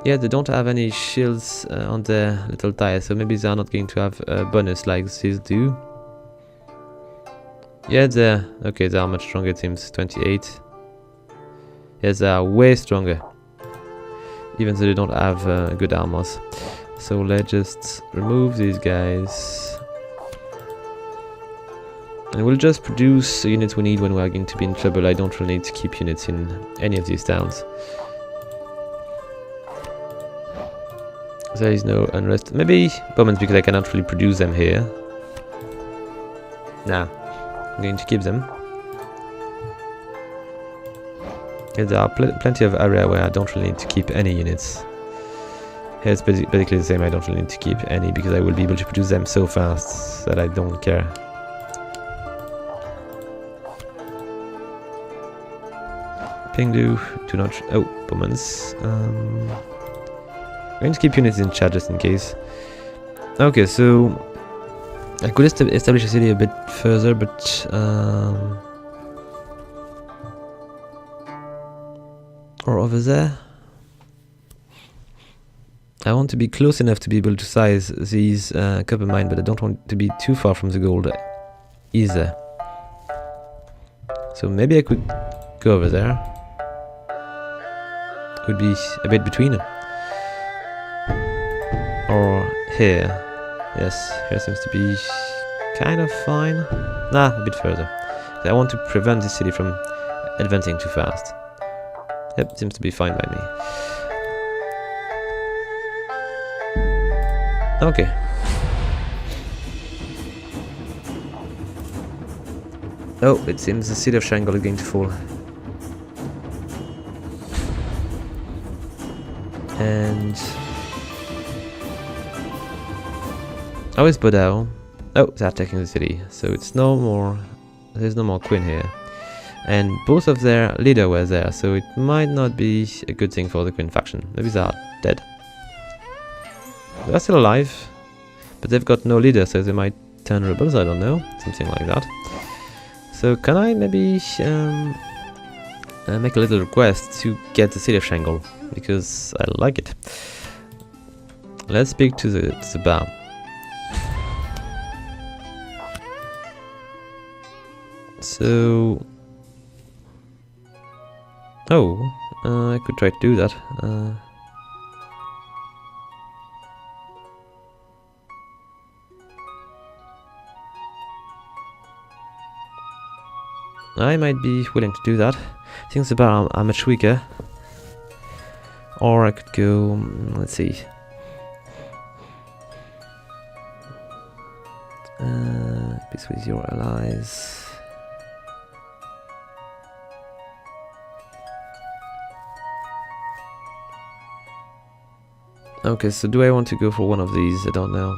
Yeah, they don't have any shields on their little tires, so maybe they are not going to have a bonus like these do. Yeah, they're... Okay, they are much stronger, it seems. 28. Yes, they are way stronger. Even though they don't have good armors. So let's just remove these guys. And we'll just produce the units we need when we are going to be in trouble. I don't really need to keep units in any of these towns. There is no unrest. Maybe bombers because I cannot really produce them here. Nah, I'm going to keep them. Yeah, there are plenty of area where I don't really need to keep any units. Here it's basically the same. I don't really need to keep any because I will be able to produce them so fast that I don't care. Pingdu, do not... Oh, bombers. I'm going to keep units in chat just in case. Okay, so I could establish a city a bit further, but or over there. I want to be close enough to be able to size these copper mine, but I don't want to be too far from the gold either. So maybe I could go over there. Would be a bit between them. Or here. Yes, here seems to be kind of fine. Nah, a bit further. I want to prevent the city from advancing too fast. Yep, seems to be fine by me. Okay. Oh, it seems the city of Shanghai is going to fall. And oh, it's Bodao. Oh, they're taking the city, so it's no more. There's no more queen here, and both of their leader were there, so it might not be a good thing for the queen faction. Maybe they are dead. They're still alive, but they've got no leader, so they might turn rebels. I don't know, something like that. So can I maybe make a little request to get the city of Shanghai, because I like it. Let's speak to the bar. So, oh, I could try to do that. I might be willing to do that. Things about are much weaker. Or I could go, let's see. Peace with your allies. Okay, so do I want to go for one of these? I don't know.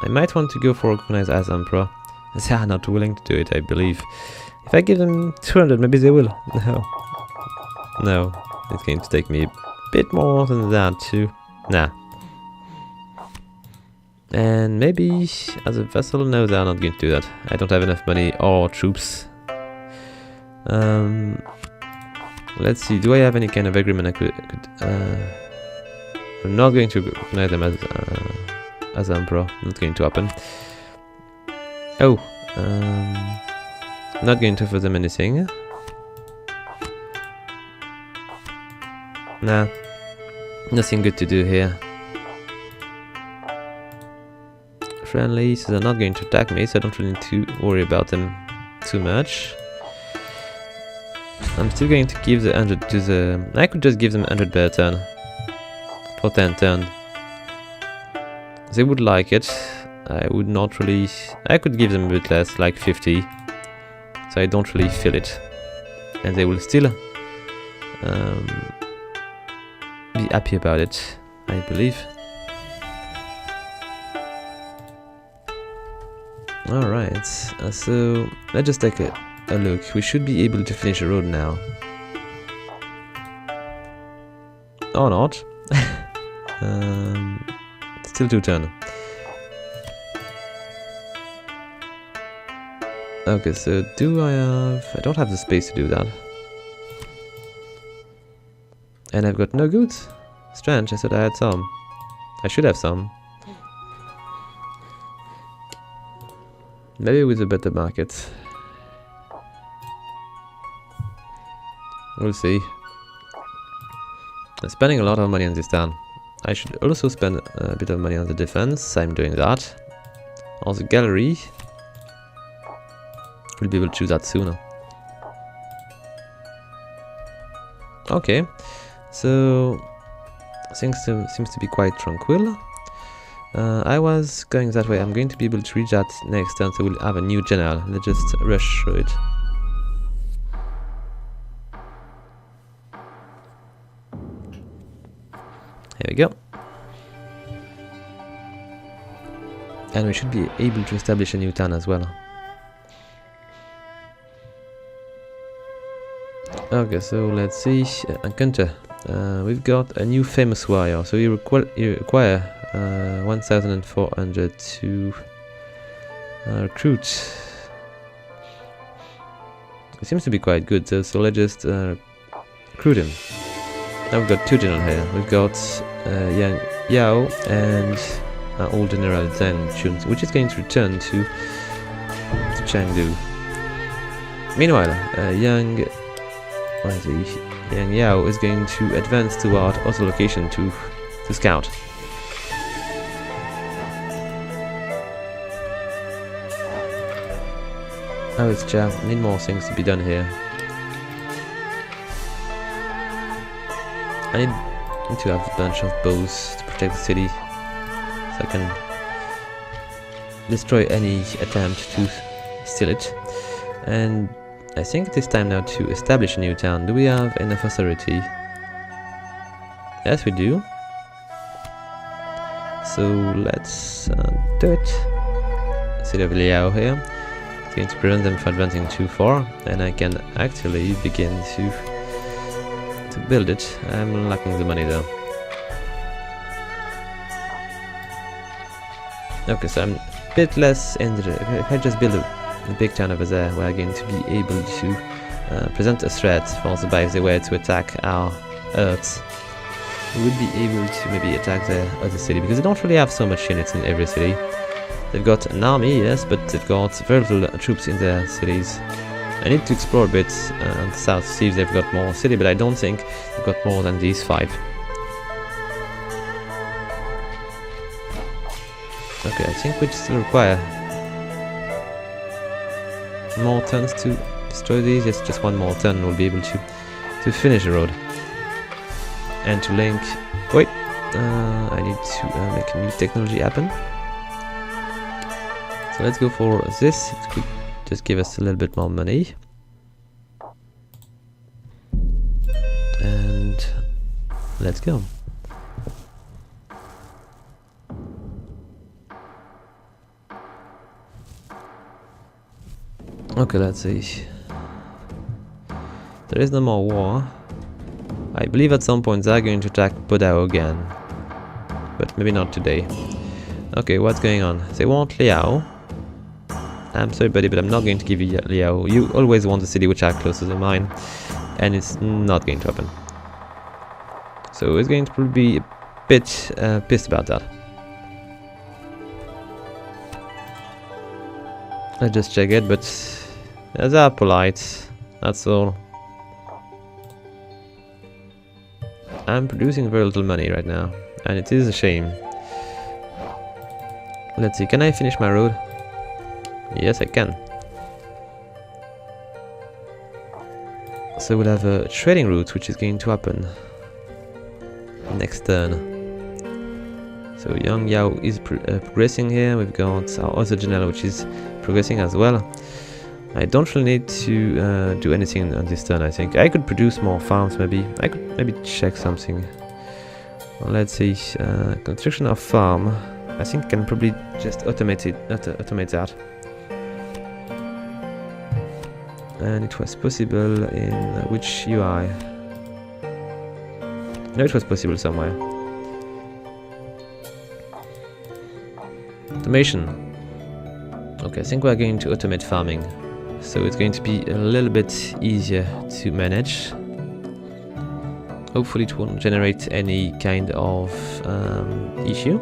I might want to go for recognize as Emperor. They are not willing to do it, I believe. If I give them 200, maybe they will. No. No. It's going to take me a bit more than that too. Nah. And maybe as a vassal? No, they are not going to do that. I don't have enough money or troops. Let's see. Do I have any kind of agreement I could I'm not going to recognize them as Emperor. Not going to happen. Oh, not going to offer them anything. Nah, nothing good to do here. Friendly, so they're not going to attack me, so I don't really need to worry about them too much. I'm still going to give the 100 to the... I could just give them 100 per turn. For 10 turn. They would like it. I would not really... I could give them a bit less, like 50. So I don't really feel it. And they will still be happy about it, I believe. Alright, so let's just take a look. We should be able to finish the road now. Or not. Still 2 turn. Okay, so do I have... I don't have the space to do that. And I've got no goods. Strange, I thought I had some. I should have some. Maybe with a better market. We'll see. I'm spending a lot of money on this town. I should also spend a bit of money on the defense. I'm doing that. On the gallery. We'll be able to do that sooner. Okay. So things seems to be quite tranquil. I was going that way. I'm going to be able to reach that next turn, so we'll have a new general. Let's just rush through it. Here we go. And we should be able to establish a new town as well. Okay, so let's see. Encounter. We've got a new famous warrior, so you require 1,400 to recruit. It seems to be quite good, so let's just recruit him. Now we've got 2 generals here. We've got Yang Yao and old General Zhang Chun, which is going to return to Chengdu. Meanwhile, Yang Yao is going to advance toward other location to scout. Oh, it's Jia. Need more things to be done here. I need to have a bunch of bows to protect the city. so I can destroy any attempt to steal it. And I think it is time now to establish a new town. Do we have enough authority? Yes, we do. So let's do it. City of Liao here. It's going to prevent them from advancing too far, and I can actually begin to build it. I'm lacking the money though. Okay, so I'm a bit less in the... If I just build a big town over there, we're going to be able to present a threat for the Ba if they were to attack our Earths. We would be able to maybe attack the other city, because they don't really have so much units in every city. They've got an army, yes, but they've got very little troops in their cities. I need to explore a bit on the south, see if they've got more city, but I don't think they've got more than these 5. Okay, I think we still require more turns to destroy these. Yes, just one more turn and we'll be able to finish the road. And to link... Wait! I need to make a new technology happen. So let's go for this. It could just give us a little bit more money. And let's go. Okay, let's see. There is no more war. I believe at some point they're going to attack Bodao again. But maybe not today. Okay, what's going on? They want Liao. I'm sorry buddy, but I'm not going to give you Liao. You always want the city which are closer to mine. And it's not going to happen. So it's going to probably be a bit pissed about that. Let's just check it, but they are polite, that's all. I'm producing very little money right now, and it is a shame. Let's see, can I finish my road? Yes, I can. So we'll have a trading route, which is going to happen next turn. So Yang Yao is progressing here. We've got our other general, which is progressing as well. I don't really need to do anything on this turn, I think. I could produce more farms, maybe. I could maybe check something. Well, let's see. Construction of farm. I think I can probably just automate that. And it was possible in which UI? No, it was possible somewhere. Automation. Okay, I think we're going to automate farming. So it's going to be a little bit easier to manage. Hopefully it won't generate any kind of issue.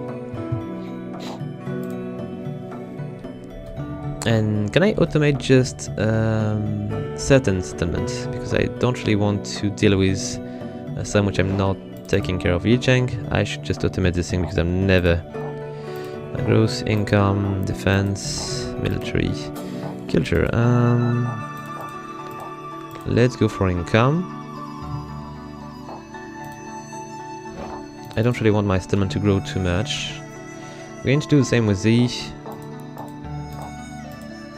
And can I automate just certain settlements? Because I don't really want to deal with some which I'm not taking care of. Yicheng, I should just automate this thing because I'm never... Gross income, defense, military, culture. Let's go for income. I don't really want my settlement to grow too much. I'm going to do the same with these.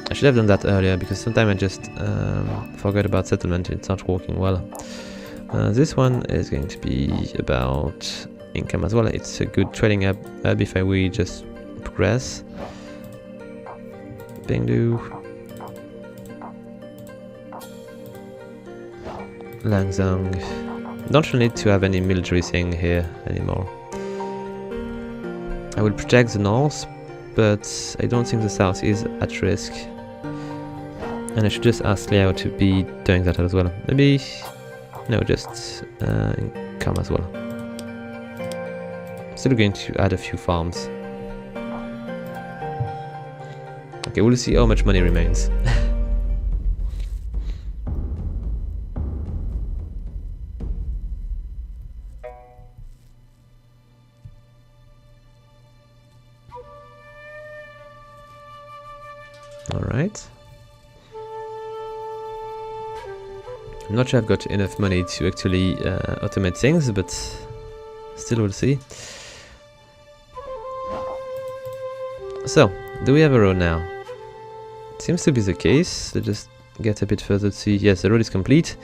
I should have done that earlier because sometimes I just forget about settlement and it's not working well. This one is going to be about income as well. It's a good trading hub if we just progress. Bingdu. Langzang. Don't really need to have any military thing here anymore. I will protect the north, but I don't think the south is at risk. And I should just ask Liao to be doing that as well. Maybe... no, just income as well. Still going to add a few farms. Okay, we'll see how much money remains. Alright. I'm not sure I've got enough money to actually automate things, but still we'll see. So, do we have a road now? Seems to be the case. Let's just get a bit further to see. Yes, the road is complete.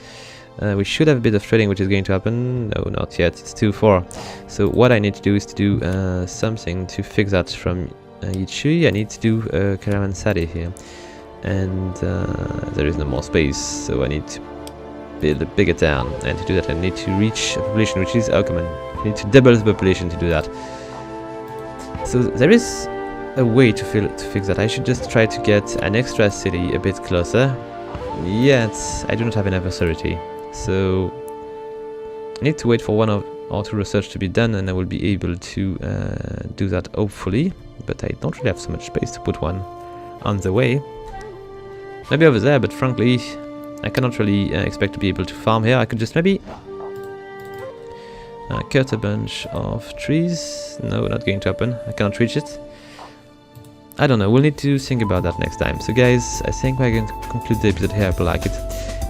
We should have a bit of trading, which is going to happen. No, not yet. It's too far. So what I need to do is to do something to fix that from Yichui. I need to do a caravanserai here. And there is no more space, so I need to build a bigger town. And to do that I need to reach a population which is common. I need to double the population to do that. So there is a way to fix that. I should just try to get an extra city a bit closer. Yet I do not have enough authority, so I need to wait for one or two research to be done, and I will be able to do that hopefully. But I don't really have so much space to put one on the way. Maybe over there, but frankly I cannot really expect to be able to farm here. I could just maybe cut a bunch of trees. No, not going to happen. I cannot reach it. I don't know, we'll need to think about that next time. So guys, I think we're going to conclude the episode here. I hope you like it.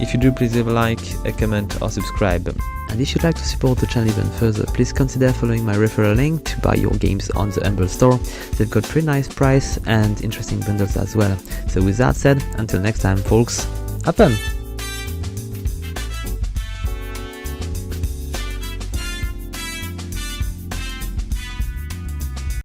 If you do, please leave a like, a comment or subscribe. And if you'd like to support the channel even further, please consider following my referral link to buy your games on the Humble store. They've got pretty nice price and interesting bundles as well. So with that said, until next time folks, have fun!